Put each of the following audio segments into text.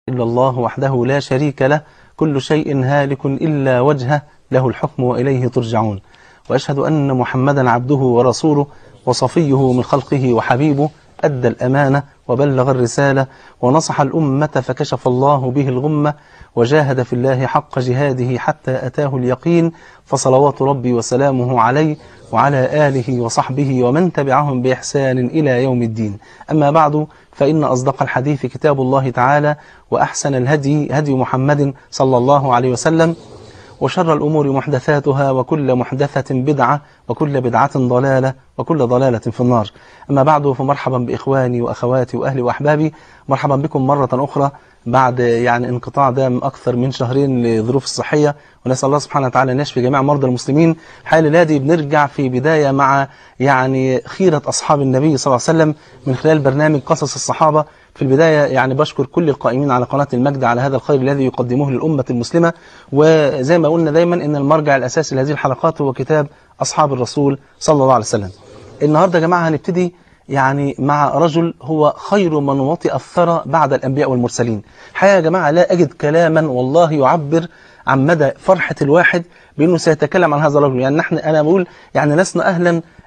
إلا الله وحده لا شريك له، كل شيء هالك إلا وجهه، له الحكم وإليه ترجعون. وأشهد أن محمدا عبده ورسوله وصفيه من خلقه وحبيبه، أدى الأمانة وبلغ الرسالة ونصح الأمة فكشف الله به الغمة، وجاهد في الله حق جهاده حتى أتاه اليقين، فصلوات ربي وسلامه عليه وعلى آله وصحبه ومن تبعهم بإحسان إلى يوم الدين. أما بعد، فإن أصدق الحديث كتاب الله تعالى، وأحسن الهدي هدي محمد صلى الله عليه وسلم، وشر الأمور محدثاتها، وكل محدثة بدعة، وكل بدعة ضلالة، وكل ضلالة في النار. أما بعد، فمرحبا بإخواني وأخواتي وأهلي وأحبابي، مرحبا بكم مرة أخرى بعد انقطاع دام أكثر من شهرين لظروف الصحية، ونسأل الله سبحانه وتعالى أن يشفي جميع مرضى المسلمين. حال دي بنرجع في بداية مع خيرة أصحاب النبي صلى الله عليه وسلم من خلال برنامج قصص الصحابة. في البداية بشكر كل القائمين على قناة المجد على هذا الخير الذي يقدموه للأمة المسلمة، وزي ما قلنا دايما إن المرجع الأساسي لهذه الحلقات هو كتاب أصحاب الرسول صلى الله عليه وسلم. النهاردة يا جماعة هنبتدي مع رجل هو خير من وطئ الثرى بعد الأنبياء والمرسلين. الحقيقة يا جماعة لا أجد كلاما والله يعبر عن مدى فرحة الواحد بأنه سيتكلم عن هذا الرجل. أنا بقول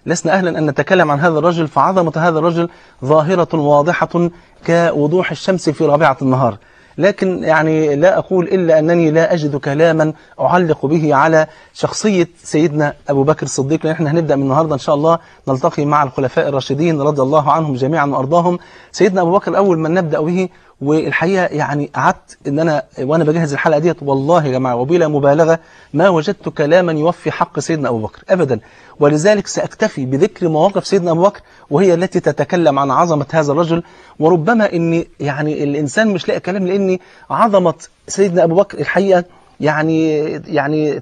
لسنا أهلا أن نتكلم عن هذا الرجل، فعظمة هذا الرجل ظاهرة واضحة كوضوح الشمس في رابعة النهار. لكن لا أقول إلا أنني لا أجد كلاما أعلق به على شخصية سيدنا أبو بكر الصديق، لأن احنا هنبدأ من النهاردة إن شاء الله نلتقي مع الخلفاء الراشدين رضي الله عنهم جميعا وأرضاهم. سيدنا أبو بكر أول من نبدأ به، والحقيقة قعدت إن أنا وأنا بجهز الحلقة ديت والله يا جماعة وبلا مبالغة ما وجدت كلاما يوفي حق سيدنا أبو بكر أبدا، ولذلك سأكتفي بذكر مواقف سيدنا أبو بكر وهي التي تتكلم عن عظمة هذا الرجل. وربما إن الإنسان مش لاقي كلام، لأن عظمة سيدنا أبو بكر الحقيقة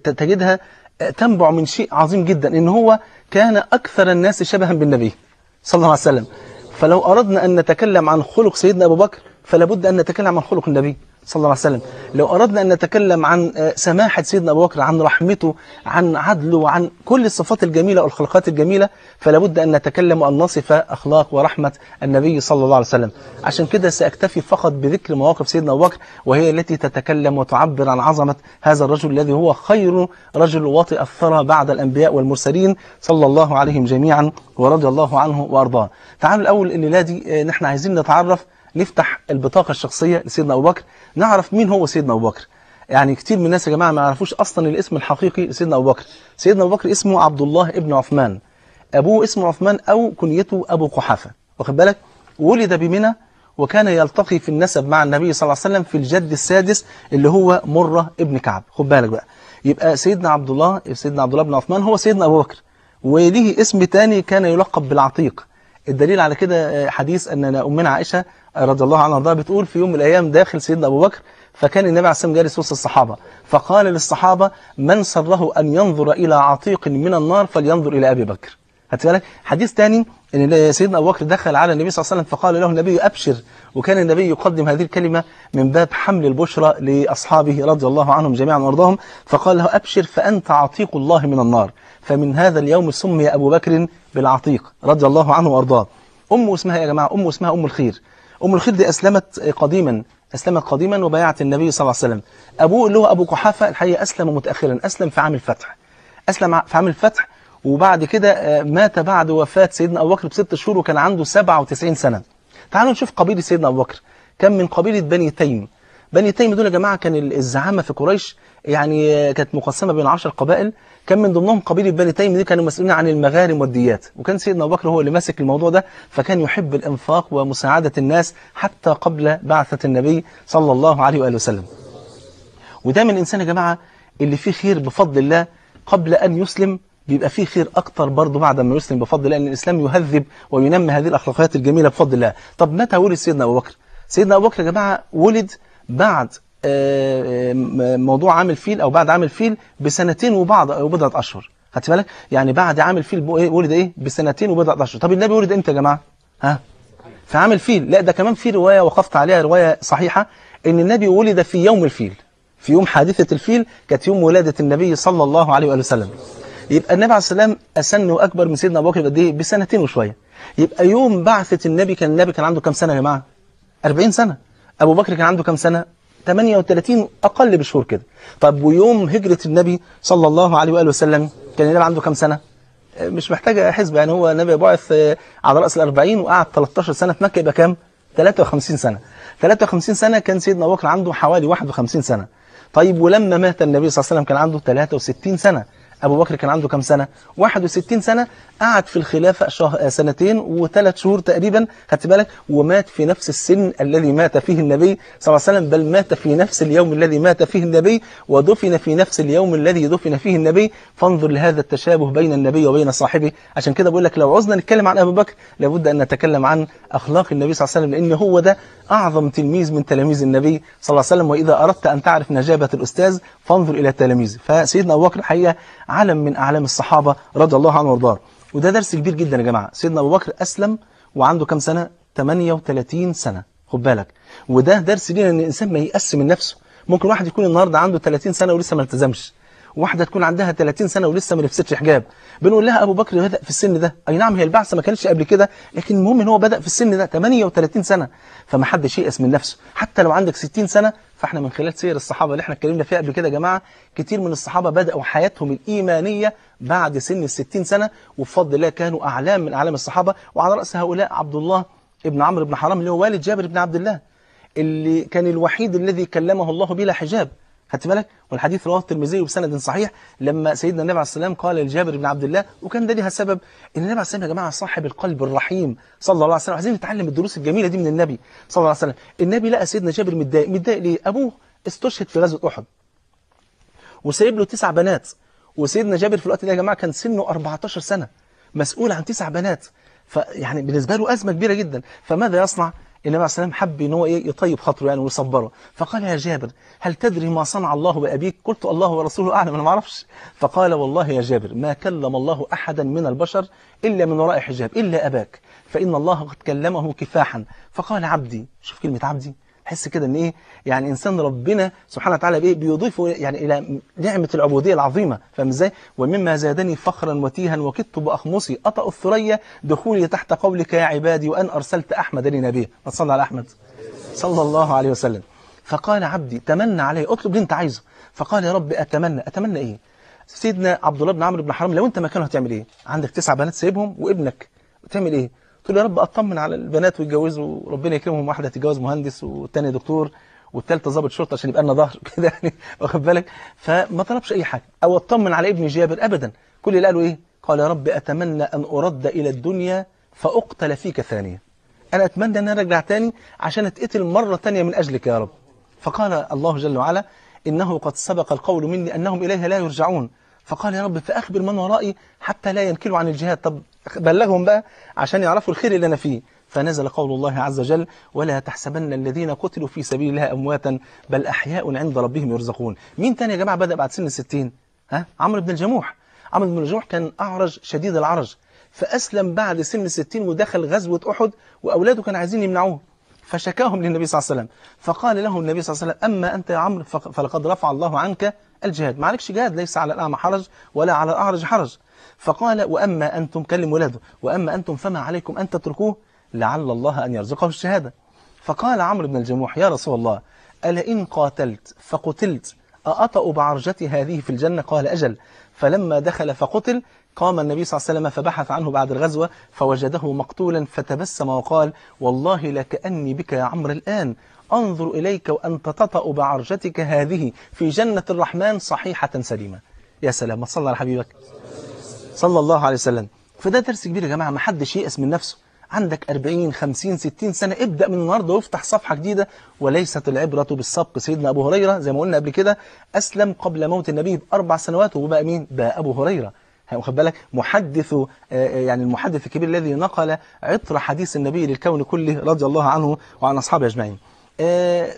تجدها تنبع من شيء عظيم جدا، إن هو كان أكثر الناس شبها بالنبي صلى الله عليه وسلم. فلو أردنا أن نتكلم عن خلق سيدنا أبو بكر فلا بد أن نتكلم عن خلق النبي صلى الله عليه وسلم. لو أردنا أن نتكلم عن سماحة سيدنا أبو بكر، عن رحمته، عن عدله، عن كل الصفات الجميلة والخلقات الجميلة، فلا بد أن نتكلم وأن نصف أخلاق ورحمة النبي صلى الله عليه وسلم. عشان كده سأكتفي فقط بذكر مواقف سيدنا أبو بكر، وهي التي تتكلم وتعبر عن عظمة هذا الرجل الذي هو خير رجل وطئ الثرى بعد الأنبياء والمرسلين صلى الله عليهم جميعا ورضي الله عنه وأرضاه. تعالوا الأول الليلة دي نحن عايزين نتعرف، نفتح البطاقة الشخصية لسيدنا أبو بكر، نعرف مين هو سيدنا أبو بكر. كتير من الناس يا جماعة ما يعرفوش أصلا الاسم الحقيقي لسيدنا أبو بكر. سيدنا أبو بكر اسمه عبد الله ابن عثمان، أبوه اسمه عثمان أو كنيته أبو قحافة، واخد بالك؟ ولد بمنى، وكان يلتقي في النسب مع النبي صلى الله عليه وسلم في الجد السادس اللي هو مرة ابن كعب. خد بالك بقى، يبقى سيدنا عبد الله بن عثمان هو سيدنا أبو بكر، وليه اسم تاني كان يلقب بالعتيق. الدليل على كده حديث أن أمنا عائشة رضي الله عنها بتقول في يوم من الأيام داخل سيدنا أبو بكر، فكان النبي عليه الصلاة والسلام جالس وسط الصحابة، فقال للصحابة: من سره أن ينظر إلى عتيق من النار فلينظر إلى أبي بكر. هتفعلك حديث تاني أن سيدنا أبو بكر دخل على النبي صلى الله عليه وسلم فقال له النبي: أبشر. وكان النبي يقدم هذه الكلمة من باب حمل البشرى لأصحابه رضي الله عنهم جميعا وارضاهم، فقال له: أبشر فأنت عتيق الله من النار. فمن هذا اليوم سمي أبو بكر بالعتيق رضي الله عنه وارضاه. أمه اسمها يا جماعة، أمه اسمها أم الخير. أم الخير دي أسلمت قديما وبايعت النبي صلى الله عليه وسلم. أبوه اللي هو أبو قحافة الحقيقة أسلم متأخرا، أسلم في عام الفتح، وبعد كده مات بعد وفاة سيدنا أبو بكر ب6 شهور وكان عنده 97 سنة. تعالوا نشوف قبيلة سيدنا أبو بكر. كان من قبيلة بني تيم. بني تيم دول يا جماعة كان الزعامة في قريش كانت مقسمة بين 10 قبائل، كان من ضمنهم قبيلة بني تيم دي كانوا مسؤولين عن المغارم والديات، وكان سيدنا أبو بكر هو اللي ماسك الموضوع ده، فكان يحب الإنفاق ومساعدة الناس حتى قبل بعثة النبي صلى الله عليه وآله وسلم. وده من الإنسان يا جماعة اللي فيه خير بفضل الله قبل أن يسلم، بيبقى فيه خير أكتر برضه بعد ما يسلم بفضل الله، لأن الإسلام يهذب وينمي هذه الأخلاقيات الجميلة بفضل الله. طب متى ولد سيدنا أبو بكر؟ سيدنا أبو بكر يا جماعة ولد بعد موضوع عام الفيل، أو بعد عام الفيل بسنتين وبضعة أشهر. خدت بالك؟ بعد عام الفيل ولد بسنتين وبضعة أشهر. طب النبي ولد إمتى يا جماعة؟ في عام الفيل. لا، ده كمان في رواية وقفت عليها، رواية صحيحة، إن النبي ولد في يوم الفيل، في يوم حادثة الفيل، كانت يوم ولادة النبي صلى الله عليه وآله وسلم. يبقى النبي عليه السلام أسن وأكبر من سيدنا أبو بكر قد إيه؟ بسنتين وشوية. يبقى يوم بعثة النبي كان عنده كام سنة يا جماعة؟ 40 سنة. أبو بكر كان عنده كم سنة؟ 38 أقل بشهور كده. طب ويوم هجرة النبي صلى الله عليه وآله وسلم كان النبي عنده كم سنة؟ مش محتاجة حسبة، يعني هو النبي بعث على رأس ال40 وقعد 13 سنة في مكة، يبقى كام؟ 53 سنة. 53 سنة كان سيدنا أبو بكر عنده حوالي 51 سنة. طيب ولما مات النبي صلى الله عليه وسلم كان عنده 63 سنة. أبو بكر كان عنده كم سنة؟ 61 سنة. قعد في الخلافة سنتين و3 شهور تقريبا، خدت بالك، ومات في نفس السن الذي مات فيه النبي صلى الله عليه وسلم، بل مات في نفس اليوم الذي مات فيه النبي، ودفن في نفس اليوم الذي دفن فيه النبي. فانظر لهذا التشابه بين النبي وبين صاحبه. عشان كده بقول لك لو عوزنا نتكلم عن أبو بكر لابد أن نتكلم عن أخلاق النبي صلى الله عليه وسلم، لأن هو ده أعظم تلميذ من تلاميذ النبي صلى الله عليه وسلم. وإذا أردت أن تعرف نجابة الأستاذ فانظر إلى تلاميذه. فسيدنا أبو بكر حقيقة علم من أعلام الصحابة رضي الله عنه وارضاه. وده درس كبير جدا يا جماعة. سيدنا أبو بكر أسلم وعنده كم سنة؟ 38 سنة، خد بالك. وده درس لينا أن الإنسان ما ييأس من نفسه. ممكن واحد يكون النهاردة عنده 30 سنة ولسه ما التزمش، واحدة تكون عندها 30 سنة ولسه ما لبستش حجاب. بنقول لها أبو بكر بدأ في السن ده، أي نعم هي البعثة ما كانتش قبل كده، لكن المهم إن هو بدأ في السن ده 38 سنة. فما حدش ييأس من نفسه. حتى لو عندك 60 سنة، فاحنا من خلال سير الصحابة اللي احنا اتكلمنا فيها قبل كده يا جماعة، كتير من الصحابة بدأوا حياتهم الإيمانية بعد سن ال60 سنة، وبفضل الله كانوا أعلام من أعلام الصحابة. وعلى رأس هؤلاء عبد الله ابن عمرو بن حرام اللي هو والد جابر بن عبد الله، اللي كان الوحيد الذي كلمه الله بلا حجاب، خدت بالك. والحديث رواه الترمذي بسند صحيح، لما سيدنا النبي عليه السلام قال لجابر بن عبد الله، وكان ده ليها سبب، ان النبي عليه السلام يا جماعه صاحب القلب الرحيم صلى الله عليه وسلم. عايزين نتعلم الدروس الجميله دي من النبي صلى الله عليه وسلم. النبي لقى سيدنا جابر متضايق ليه؟ ابوه استشهد في غزوه احد وسايب له 9 بنات، وسيدنا جابر في الوقت ده يا جماعه كان سنه 14 سنه، مسؤول عن 9 بنات، فيعني بالنسبه له ازمه كبيره جدا. فماذا يصنع؟ النبي عليه السلام حب ان هو يطيب خاطره يعني ويصبره، فقال يا جابر هل تدري ما صنع الله بأبيك؟ قلت الله ورسوله أعلم، أنا ما أعرفش. فقال والله يا جابر ما كلم الله أحدا من البشر إلا من وراء حجاب إلا أباك، فإن الله قد كلمه كفاحا. فقال عبدي، شوف كلمة عبدي، حس كده ان ايه يعني انسان ربنا سبحانه وتعالى بايه بيضيفه يعني الى نعمه العبوديه العظيمه، فاهم ازاي؟ ومما زادني فخرا وتيها وكدت باخمصي اطأ الثريا دخولي تحت قولك يا عبادي وان ارسلت احمد لي نبيا. ما تصلى على احمد صلى الله عليه وسلم. فقال عبدي تمنى علي، اطلب اللي انت عايزه. فقال يا رب اتمنى ايه؟ سيدنا عبد الله بن عمرو بن حرام لو انت مكانه هتعمل ايه؟ عندك 9 بنات سايبهم وابنك، تعمل ايه؟ قلت له يا رب اطمن على البنات ويتجوزوا وربنا يكرمهم، واحده تتجوز مهندس والثانيه دكتور والثالثه ضابط شرطه عشان يبقى لنا ظهر كده يعني، واخد بالك. فما طلبش اي حاجه او اطمن على ابن جابر ابدا. كل اللي قاله ايه؟ قال يا رب اتمنى ان ارد الى الدنيا فاقتل فيك ثانيه. انا اتمنى ان انا ارجع تاني عشان اتقتل مره ثانيه من اجلك يا رب. فقال الله جل وعلا انه قد سبق القول مني انهم اليها لا يرجعون. فقال يا رب فأخبر من ورائي حتى لا ينكلوا عن الجهاد. طب بلغهم بقى عشان يعرفوا الخير اللي أنا فيه. فنزل قول الله عز وجل ولا تحسبن الذين قتلوا في سبيل الله أمواتا بل أحياء عند ربهم يرزقون. مين تاني يا جماعة بدأ بعد سن 60؟ عمرو بن الجموح. عمرو بن الجموح كان أعرج شديد العرج، فأسلم بعد سن 60 ودخل غزوة أحد، وأولاده كانوا عايزين يمنعوه، فشكاهم للنبي صلى الله عليه وسلم. فقال له النبي صلى الله عليه وسلم أما أنت يا عمرو فلقد رفع الله عنك الجهاد، ما عليكش جهاد، ليس على الأعمى حرج ولا على الأعرج حرج. فقال وأما أنتم، كلم ولاده، وأما أنتم فما عليكم أن تتركوه لعل الله أن يرزقه الشهادة. فقال عمرو بن الجموح يا رسول الله ألا إن قاتلت فقتلت أأطأ بعرجتي هذه في الجنة؟ قال أجل. فلما دخل فقتل قام النبي صلى الله عليه وسلم فبحث عنه بعد الغزوة فوجده مقتولا فتبسم وقال والله لكأني بك يا عمرو الآن أنظر إليك وأنت تطأ بعرجتك هذه في جنة الرحمن صحيحة سليمة. يا سلام، ما تصلى على حبيبك صلى الله عليه وسلم. فده درس كبير يا جماعة، ما حدش ييأس من نفسه. عندك 40 50 60 سنة ابدأ من النهاردة وافتح صفحة جديدة. وليست العبرة بالسبق. سيدنا أبو هريرة زي ما قلنا قبل كده أسلم قبل موت النبي ب4 سنوات، وبقى مين؟ بقى أبو هريرة، واخد بالك، محدث يعني المحدث الكبير الذي نقل عطر حديث النبي للكون كله رضي الله عنه وعن أصحابه أجمعين.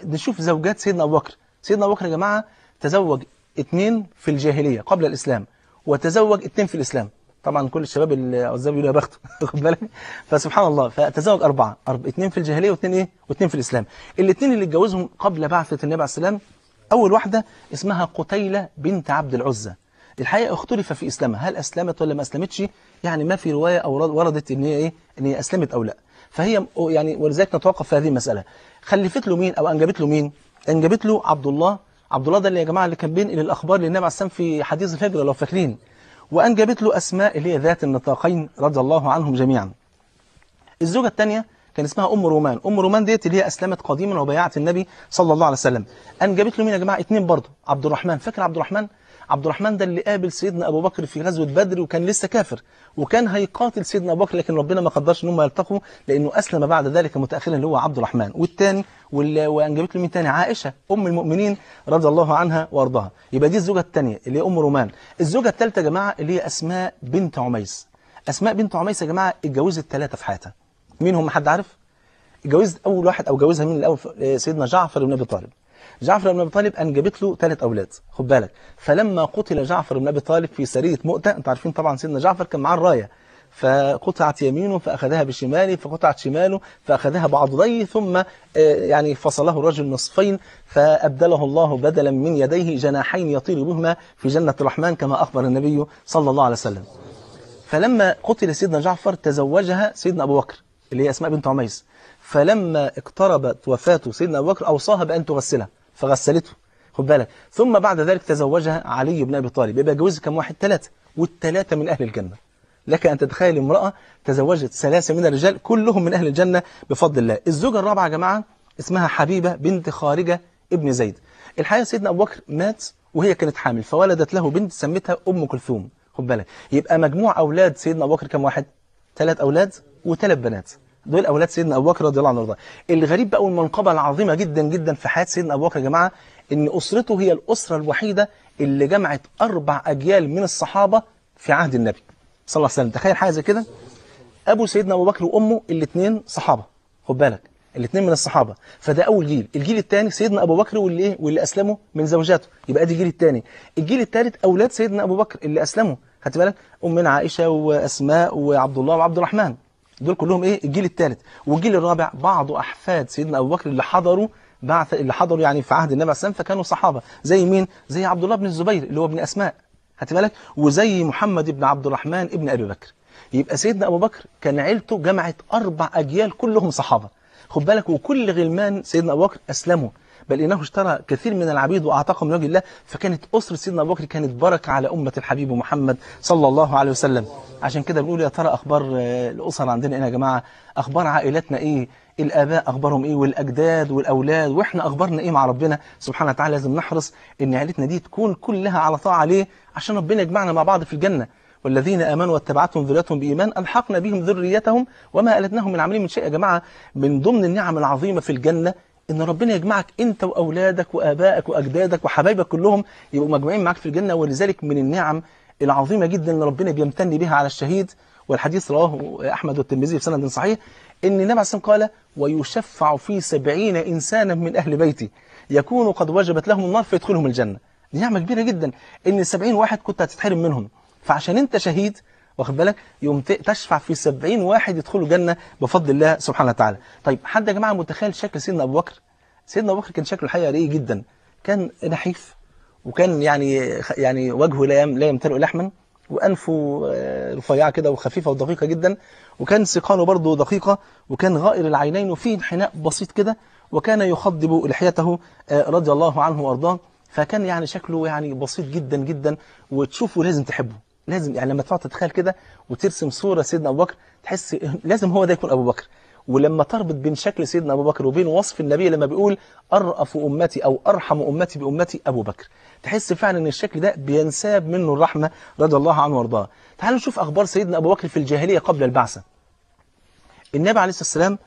نشوف زوجات سيدنا أبو بكر. سيدنا أبو بكر يا جماعة تزوج 2 في الجاهلية قبل الإسلام، وتزوج 2 في الإسلام. طبعا كل الشباب العزاب يقولوا يا بخته، واخد بالك. فسبحان الله، فتزوج 4 2 في الجاهلية و2 ايه و2 في الإسلام. الاثنين اللي اتجوزهم قبل بعثة النبي عليه السلام، أول واحدة اسمها قتيلة بنت عبد العزى. الحقيقة اختلف في إسلامها، هل أسلمت ولا ما أسلمتش؟ يعني ما في رواية أو وردت إن هي إيه، إن هي أسلمت أو لا. فهي يعني ولذلك نتوقف في هذه المسألة. خلفت له مين أو أنجبت له مين؟ أنجبت له عبد الله. عبد الله ده اللي يا جماعة اللي كان بينقل الأخبار للنبي عليه السلام في حديث الهجرة لو فاكرين. وأنجبت له أسماء اللي هي ذات النطاقين رضي الله عنهم جميعا. الزوجة الثانية كان اسمها أم رومان. أم رومان ديت اللي هي أسلمت قديما وبايعت النبي صلى الله عليه وسلم. أنجبت له مين يا جماعة؟ اتنين برضه. عبد الرحمن، فاكر عبد الرحمن؟ عبد الرحمن ده اللي قابل سيدنا أبو بكر في غزوة بدر وكان لسه كافر، وكان هيقاتل سيدنا أبو بكر لكن ربنا ما قدرش إن هم يلتقوا لأنه أسلم بعد ذلك متأخرا اللي هو عبد الرحمن. والثاني وأنجبت له مين تاني؟ عائشة أم المؤمنين رضي الله عنها وأرضاها. يبقى دي الزوجة الثانية اللي هي أم رومان. الزوجة الثالثة يا جماعة اللي هي أسماء بنت عميس. أسماء بنت عميس يا جماعة اتجوزت ثلاثة في حياتها. مين هم؟ حد عارف؟ اتجوزت أول واحد أو جوزها مين الأول؟ سيدنا جعفر بن أبي طالب. جعفر بن أبي طالب أنجبت له 3 أولاد، خد بالك. فلما قتل جعفر بن أبي طالب في سرية مؤتة، أنتوا عارفين طبعا سيدنا جعفر كان معاه الراية، فقطعت يمينه فأخذها بشماله، فقطعت شماله فأخذها بعضديه، ثم يعني فصله الرجل نصفين، فأبدله الله بدلا من يديه جناحين يطير بهما في جنة الرحمن كما أخبر النبي صلى الله عليه وسلم. فلما قتل سيدنا جعفر تزوجها سيدنا أبو بكر اللي هي أسماء بنت عميس. فلما اقتربت وفاة سيدنا أبو بكر أوصاها بأن تغسلها فغسلته، خد بالك. ثم بعد ذلك تزوجها علي بن أبي طالب. يبقى جوز كم واحد؟ 3، والثلاثة من أهل الجنة. لك أن تتخيل امرأة تزوجت 3 من الرجال كلهم من أهل الجنة بفضل الله. الزوجة الرابعة يا جماعة اسمها حبيبة بنت خارجة ابن زيد. الحقيقة سيدنا أبو بكر مات وهي كانت حامل، فولدت له بنت سمتها أم كلثوم، خد بالك. يبقى مجموع أولاد سيدنا أبو بكر كم واحد؟ 3 أولاد و3 بنات. دول أولاد سيدنا أبو بكر رضي الله عنه وارضاه. الغريب بقى والمنقبة العظيمة جدا جدا في حياة سيدنا أبو بكر يا جماعة إن أسرته هي الأسرة الوحيدة اللي جمعت 4 أجيال من الصحابة في عهد النبي صلى الله عليه وسلم. تخيل حاجة زي كده، أبو سيدنا أبو بكر وأمه الاثنين صحابة، خد بالك، الاثنين من الصحابة. فده أول جيل. الجيل الثاني سيدنا أبو بكر واللي أسلموا من زوجاته، يبقى دي الجيل الثاني. الجيل الثالث أولاد سيدنا أبو بكر اللي أسلموا، خدت بالك، أمنا عائشة وأسماء وعبد الله وعبد الرحمن، دول كلهم ايه؟ الجيل الثالث. والجيل الرابع بعض احفاد سيدنا ابو بكر اللي حضروا يعني في عهد النبي عليه السلام فكانوا صحابه. زي مين؟ زي عبد الله بن الزبير اللي هو ابن اسماء، خدت بالك، وزي محمد بن عبد الرحمن ابن ابي بكر. يبقى سيدنا ابو بكر كان عيلته جمعت 4 اجيال كلهم صحابه، خد بالك. وكل غلمان سيدنا ابو بكر اسلموا، بل انه اشترى كثير من العبيد واعتقهم لوجه الله. فكانت اسره سيدنا ابو بكر كانت بركه على امه الحبيب محمد صلى الله عليه وسلم. عشان كده بنقول يا ترى اخبار الاسر عندنا ايه يا جماعه؟ اخبار عائلاتنا ايه؟ الاباء اخبارهم ايه؟ والاجداد والاولاد، واحنا اخبارنا ايه مع ربنا سبحانه وتعالى؟ لازم نحرص ان عائلتنا دي تكون كلها على طاعه عليه عشان ربنا يجمعنا مع بعض في الجنه. والذين امنوا واتبعتهم ذريتهم بايمان الحقنا بهم ذريتهم وما التناهم من عملهم من شيء. يا جماعه من ضمن النعم العظيمه في الجنه ان ربنا يجمعك انت واولادك وابائك واجدادك وحبايبك كلهم يبقوا مجموعين معاك في الجنه. ولذلك من النعم العظيمه جدا ان ربنا بيمتن بها على الشهيد، والحديث رواه احمد والترمذي بسند صحيح، ان النبي عليه الصلاه والسلام قال: ويشفع في 70 انسانا من اهل بيتي يكون قد وجبت لهم النار فيدخلهم الجنه. دي نعمه كبيره جدا ان 70 واحد كنت هتتحرم منهم، فعشان انت شهيد واخد بالك يوم تشفع في 70 واحد يدخلوا الجنه بفضل الله سبحانه وتعالى. طيب حد يا جماعه متخيل شكل سيدنا ابو بكر؟ سيدنا ابو بكر كان شكله الحقيقه رقيق جدا، كان نحيف، وكان يعني وجهه لا يمتلئ لحما، وانفه رفيعه كده وخفيفه ودقيقه جدا، وكان سيقانه برضه دقيقه، وكان غائر العينين وفيه انحناء بسيط كده، وكان يخضب لحيته رضي الله عنه وارضاه. فكان يعني شكله يعني بسيط جدا جدا، وتشوفه لازم تحبه، لازم يعني لما تقعد تتخيل كده وترسم صوره سيدنا ابو بكر تحس لازم هو ده يكون ابو بكر. ولما تربط بين شكل سيدنا أبو بكر وبين وصف النبي لما بيقول أرأف أمتي أو أرحم أمتي بأمتي أبو بكر، تحس فعلا أن الشكل ده بينساب منه الرحمة رضي الله عنه وارضاه. تعالوا نشوف أخبار سيدنا أبو بكر في الجاهلية قبل البعثة. النبي عليه الصلاة والسلام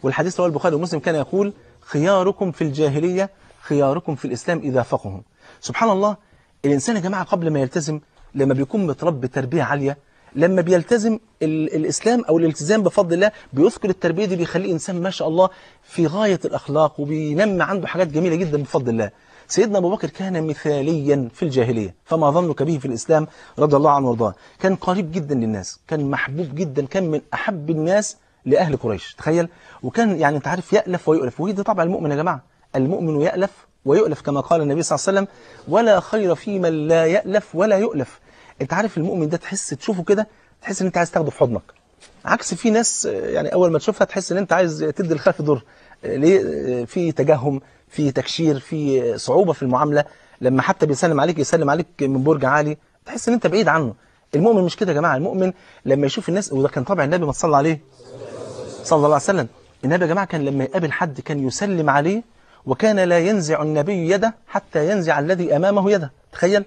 والحديث رواه البخاري ومسلم كان يقول: خياركم في الجاهلية خياركم في الإسلام إذا فقهوا. سبحان الله، الإنسان يا جماعة قبل ما يلتزم لما بيكون متربي تربية عالية، لما بيلتزم الإسلام أو الالتزام بفضل الله بيذكر التربية دي بيخليه إنسان ما شاء الله في غاية الأخلاق، وبينمي عنده حاجات جميلة جدا بفضل الله. سيدنا أبو بكر كان مثاليا في الجاهلية، فما ظنك به في الإسلام رضي الله عنه وارضاه. كان قريب جدا للناس، كان محبوب جدا، كان من أحب الناس لأهل قريش، تخيل. وكان يعني أنت عارف يألف ويؤلف، وهي دي طبع المؤمن يا جماعة، المؤمن يألف ويؤلف كما قال النبي صلى الله عليه وسلم: ولا خير في من لا يألف ولا يؤلف. أنت عارف المؤمن ده تحس تشوفه كده تحس ان انت عايز تاخده في حضنك عكس في ناس يعني اول ما تشوفها تحس ان انت عايز تدي الخلف دور. ليه؟ في تجهم، في تكشير، في صعوبة في المعاملة. لما حتى بيسلم عليك يسلم عليك من برج عالي، تحس ان انت بعيد عنه. المؤمن مش كده يا جماعة. المؤمن لما يشوف الناس، وده كان طبع النبي، ما تصلى عليه صلى الله عليه وسلم. النبي يا جماعة كان لما يقابل حد كان يسلم عليه، وكان لا ينزع النبي يده حتى ينزع الذي أمامه يده. تخيل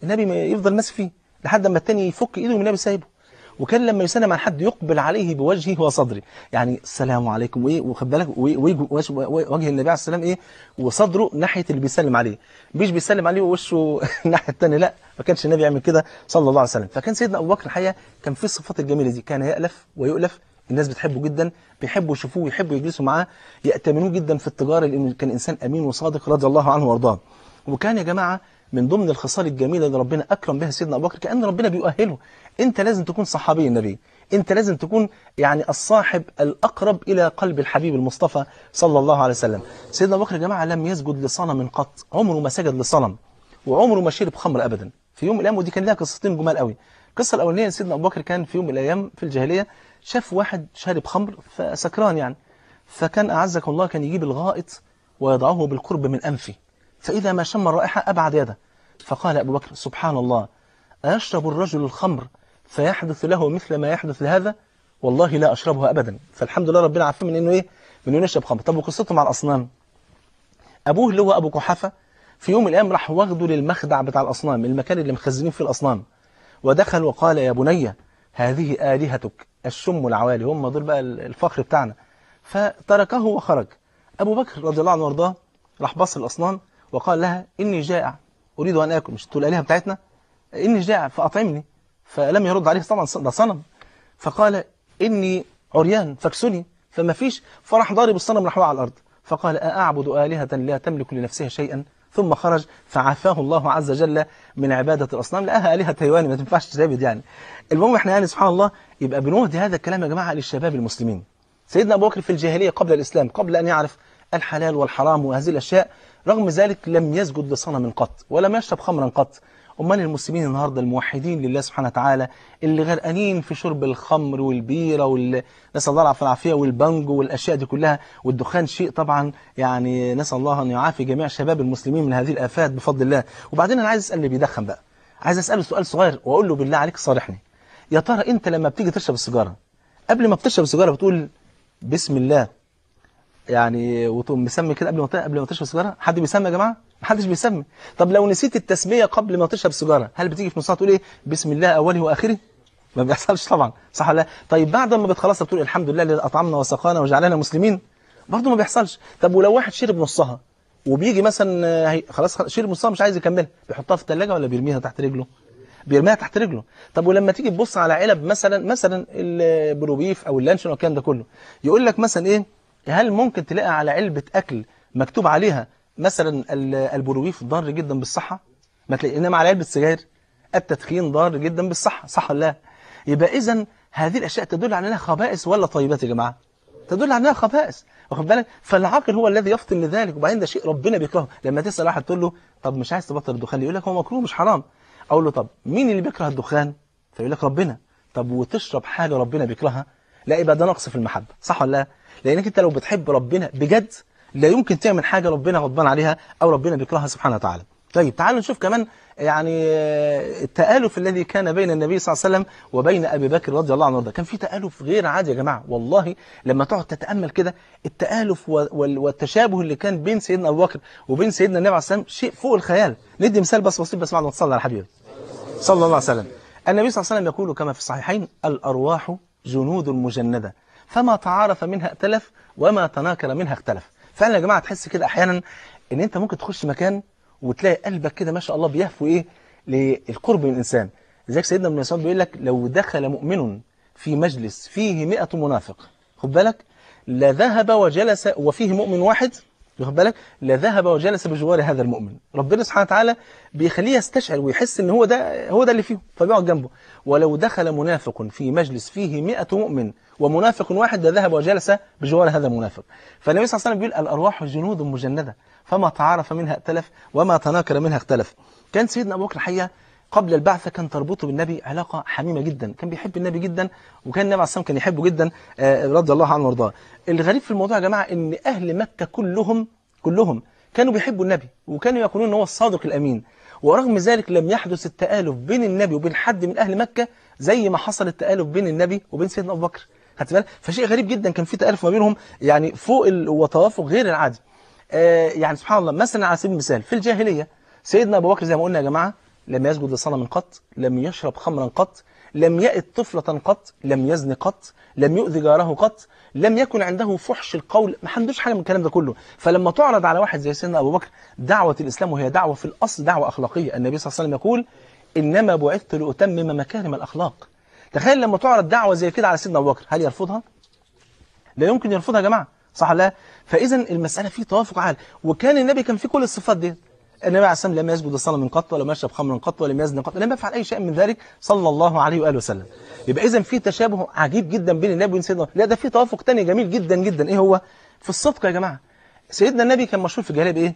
النبي ما يفضل ماسك فيه لحد ما التاني يفك ايده من النبي سايبه. وكان لما يسلم على حد يقبل عليه بوجهه وصدره، يعني السلام عليكم وايه، وخد بالك وجه النبي عليه السلام ايه، وصدره ناحيه اللي بيسلم عليه، مش بيسلم عليه ووشه الناحيه الثانيه. لا، ما كانش النبي يعمل كده صلى الله عليه وسلم. فكان سيدنا ابو بكر الحقيقه كان فيه الصفات الجميله دي، كان يألف ويؤلف. الناس بتحبه جدا، بيحبوا يشوفوه ويحبوا يجلسوا معاه، يأتمنوه جدا في التجاره لانه كان انسان امين وصادق رضي الله عنه وارضاه. وكان يا جماعه من ضمن الخصال الجميله اللي ربنا اكرم بها سيدنا ابو بكر، كأن ربنا بيؤهله. انت لازم تكون صحابي النبي، انت لازم تكون يعني الصاحب الاقرب الى قلب الحبيب المصطفى صلى الله عليه وسلم. سيدنا ابو بكر يا جماعه لم يسجد لصنم قط، عمره ما سجد لصنم، وعمره ما شرب خمر ابدا. في يوم من الايام، ودي كان لها قصتين جمال قوي. القصه الاولانيه، سيدنا ابو بكر كان في يوم من الايام في الجاهليه شاف واحد شارب خمر فسكران يعني، فكان اعزك الله كان يجيب الغائط ويضعه بالقرب من انفه، فاذا ما شم الرائحه ابعد يده. فقال ابو بكر سبحان الله، أيشرب الرجل الخمر فيحدث له مثل ما يحدث لهذا؟ والله لا أشربها أبدا. فالحمد لله ربنا عارفين من إنه إيه، من إنه يشرب خمر. طب وقصته مع الأصنام، أبوه اللي هو أبو قحافة في يوم من الأيام راح واخده للمخدع بتاع الأصنام، المكان اللي مخزنين فيه الأصنام، ودخل وقال يا بني هذه آلهتك الشم العوالي، هم دول بقى الفخر بتاعنا. فتركه وخرج. أبو بكر رضي الله عنه وارضاه راح بص الأصنام وقال لها إني جائع أريد أن آكل، مش تقول الآلهة بتاعتنا، إني جائع فأطعمني. فلم يرد عليه طبعا، ده صنم. فقال إني عريان فاكسني، فما فيش، فراح ضارب الصنم نحوه على الأرض. فقال أعبد آلهة لا تملك لنفسها شيئا، ثم خرج فعافاه الله عز وجل من عبادة الأصنام، لقاها آلهة تايواني ما تنفعش تعبد يعني. المهم احنا يعني سبحان الله يبقى بنهدي هذا الكلام يا جماعة للشباب المسلمين. سيدنا أبو بكر في الجاهلية قبل الإسلام، قبل أن يعرف الحلال والحرام وهذه الأشياء، رغم ذلك لم يسجد لصنم قط ولم يشرب خمرا قط. أمال المسلمين النهاردة الموحدين لله سبحانه وتعالى اللي غرقانين في شرب الخمر والبيرة نسأل الله العافية والعافية والبانجو والأشياء دي كلها والدخان، شيء طبعا يعني نسأل الله أن يعافي جميع شباب المسلمين من هذه الآفات بفضل الله. وبعدين أنا عايز أسأل اللي بيدخن بقى، عايز أسأله سؤال صغير وأقول له بالله عليك صارحني، يا ترى أنت لما بتيجي تشرب السيجارة قبل ما بتشرب السيجارة بتقول بسم الله يعني وتقوم مسمي كده قبل ما تشرب سيجاره؟ حد بيسمي يا جماعه؟ محدش بيسمي. طب لو نسيت التسميه قبل ما تشرب سيجاره، هل بتيجي في نصها تقول ايه بسم الله اوله واخره؟ ما بيحصلش طبعا، صح ولا لا؟ طيب بعد ما بتخلصها بتقول الحمد لله الذي اطعمنا وسقانا وجعلنا مسلمين؟ برضه ما بيحصلش. طب ولو واحد شرب نصها وبيجي مثلا خلاص شرب نصها مش عايز يكملها، بيحطها في الثلاجه ولا بيرميها تحت رجله؟ بيرميها تحت رجله. طب ولما تيجي تبص على علب مثلا البروبيف او اللانشون والكلام ده كله، يقول لك مثلا ايه، هل ممكن تلاقي على علبة أكل مكتوب عليها مثلا البروبيف ضار جدا بالصحة؟ ما تلاقي. إنما على علبة سجاير التدخين ضار جدا بالصحة، صح ولا لا؟ يبقى إذن هذه الأشياء تدل على أنها خبائث ولا طيبات يا جماعة؟ تدل على أنها خبائث، واخد بالك؟ فالعاقل هو الذي يفطن لذلك. وبعدين ده شيء ربنا بيكرهه. لما تسأل واحد تقول له طب مش عايز تبطل الدخان، يقول لك هو مكروه مش حرام. أقول له طب مين اللي بيكره الدخان؟ فيقول لك ربنا. طب وتشرب حاجة ربنا بيكرهها؟ لا، يبقى ده نقص في المحبة، صح ولا لا؟ لأنك أنت لو بتحب ربنا بجد لا يمكن تعمل حاجة ربنا غضبان عليها أو ربنا بيكرهها سبحانه وتعالى. طيب تعالوا نشوف كمان يعني التآلف الذي كان بين النبي صلى الله عليه وسلم وبين أبي بكر رضي الله عنه وارضاه. كان في تآلف غير عادي يا جماعة، والله لما تقعد تتأمل كده التآلف والتشابه اللي كان بين سيدنا أبو بكر وبين سيدنا النبي عليه الصلاة والسلام شيء فوق الخيال. ندي مثال بس بسيط بس بعد ما تصلي على حبيبي صلى الله عليه وسلم. النبي صلى الله عليه وسلم يقول كما في الصحيحين الأرواح جنود مجندة فما تعارف منها ائتلف وما تناكر منها اختلف. فعلا يا جماعة تحس كده أحيانا إن أنت ممكن تخش مكان وتلاقي قلبك كده ما شاء الله بيهفو إيه للقرب من الإنسان. لذلك سيدنا ابن مسعود بيقول لك لو دخل مؤمن في مجلس فيه 100 منافق، خد بالك، لذهب وجلس وفيه مؤمن واحد، واخد بالك، لذهب وجلس بجوار هذا المؤمن. ربنا سبحانه وتعالى بيخليه يستشعر ويحس ان هو ده اللي فيه فبيقعد جنبه. ولو دخل منافق في مجلس فيه 100 مؤمن ومنافق واحد لذهب وجلس بجوار هذا المنافق. فالنبي صلى الله عليه وسلم بيقول الارواح جنود مجندة فما تعارف منها ائتلف وما تناكر منها اختلف. كان سيدنا ابو بكر الحقيقه قبل البعثة كان تربطه بالنبي علاقة حميمة جدا، كان بيحب النبي جدا، وكان النبي عليه الصلاة والسلام كان يحبه جدا رضي الله عنه وارضاه. الغريب في الموضوع يا جماعة ان أهل مكة كلهم كانوا بيحبوا النبي، وكانوا يقولون ان هو الصادق الأمين، ورغم ذلك لم يحدث التآلف بين النبي وبين حد من أهل مكة زي ما حصل التآلف بين النبي وبين سيدنا أبو بكر. خدت بالك؟ فشيء غريب جدا، كان في تآلف ما بينهم يعني فوق وتوافق غير العادي. يعني سبحان الله، مثلا على سبيل المثال في الجاهلية سيدنا أبو بكر زي ما قلنا يا جماعة لم يسجد لصنم قط، لم يشرب خمرا قط، لم يئت طفلة قط، لم يزن قط، لم يؤذي جاره قط، لم يكن عنده فحش القول، ما عندوش حاجة من الكلام ده كله. فلما تعرض على واحد زي سيدنا أبو بكر دعوة الإسلام، وهي دعوة في الأصل دعوة أخلاقية، النبي صلى الله عليه وسلم يقول إنما بعثت لأتمم مكارم الأخلاق. تخيل لما تعرض دعوة زي كده على سيدنا أبو بكر، هل يرفضها؟ لا يمكن يرفضها يا جماعة، صح ولا لا؟ فإذا المسألة فيه توافق عال، وكان النبي كان فيه كل الصفات دي. النبي عليه الصلاة والسلام لم يسجد لصنم قط، ولم يشرب خمرا قط، ولم يزن قط، لم يفعل أي شيء من ذلك صلى الله عليه وآله وسلم. يبقى إذا في تشابه عجيب جدا بين النبي وبين سيدنا. لا ده في توافق تاني جميل جدا جدا. إيه هو؟ في الصدق يا جماعة. سيدنا النبي كان مشهور في الجاهلية بإيه؟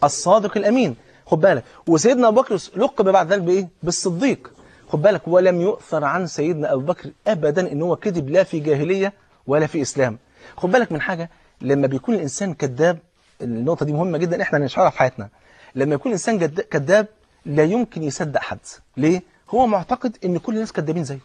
الصادق الأمين، خد بالك. وسيدنا أبو بكر لقب بعد ذلك بإيه؟ بالصديق، خد بالك. ولم يؤثر عن سيدنا أبو بكر أبدا إن هو كذب لا في جاهلية ولا في إسلام. خد بالك من حاجة، لما بيكون الإنسان كذاب، النقطة دي مهمة جدا إحنا نشعرها في حياتنا. لما يكون الإنسان كذاب لا يمكن يصدق حد. ليه؟ هو معتقد إن كل الناس كذابين زيه،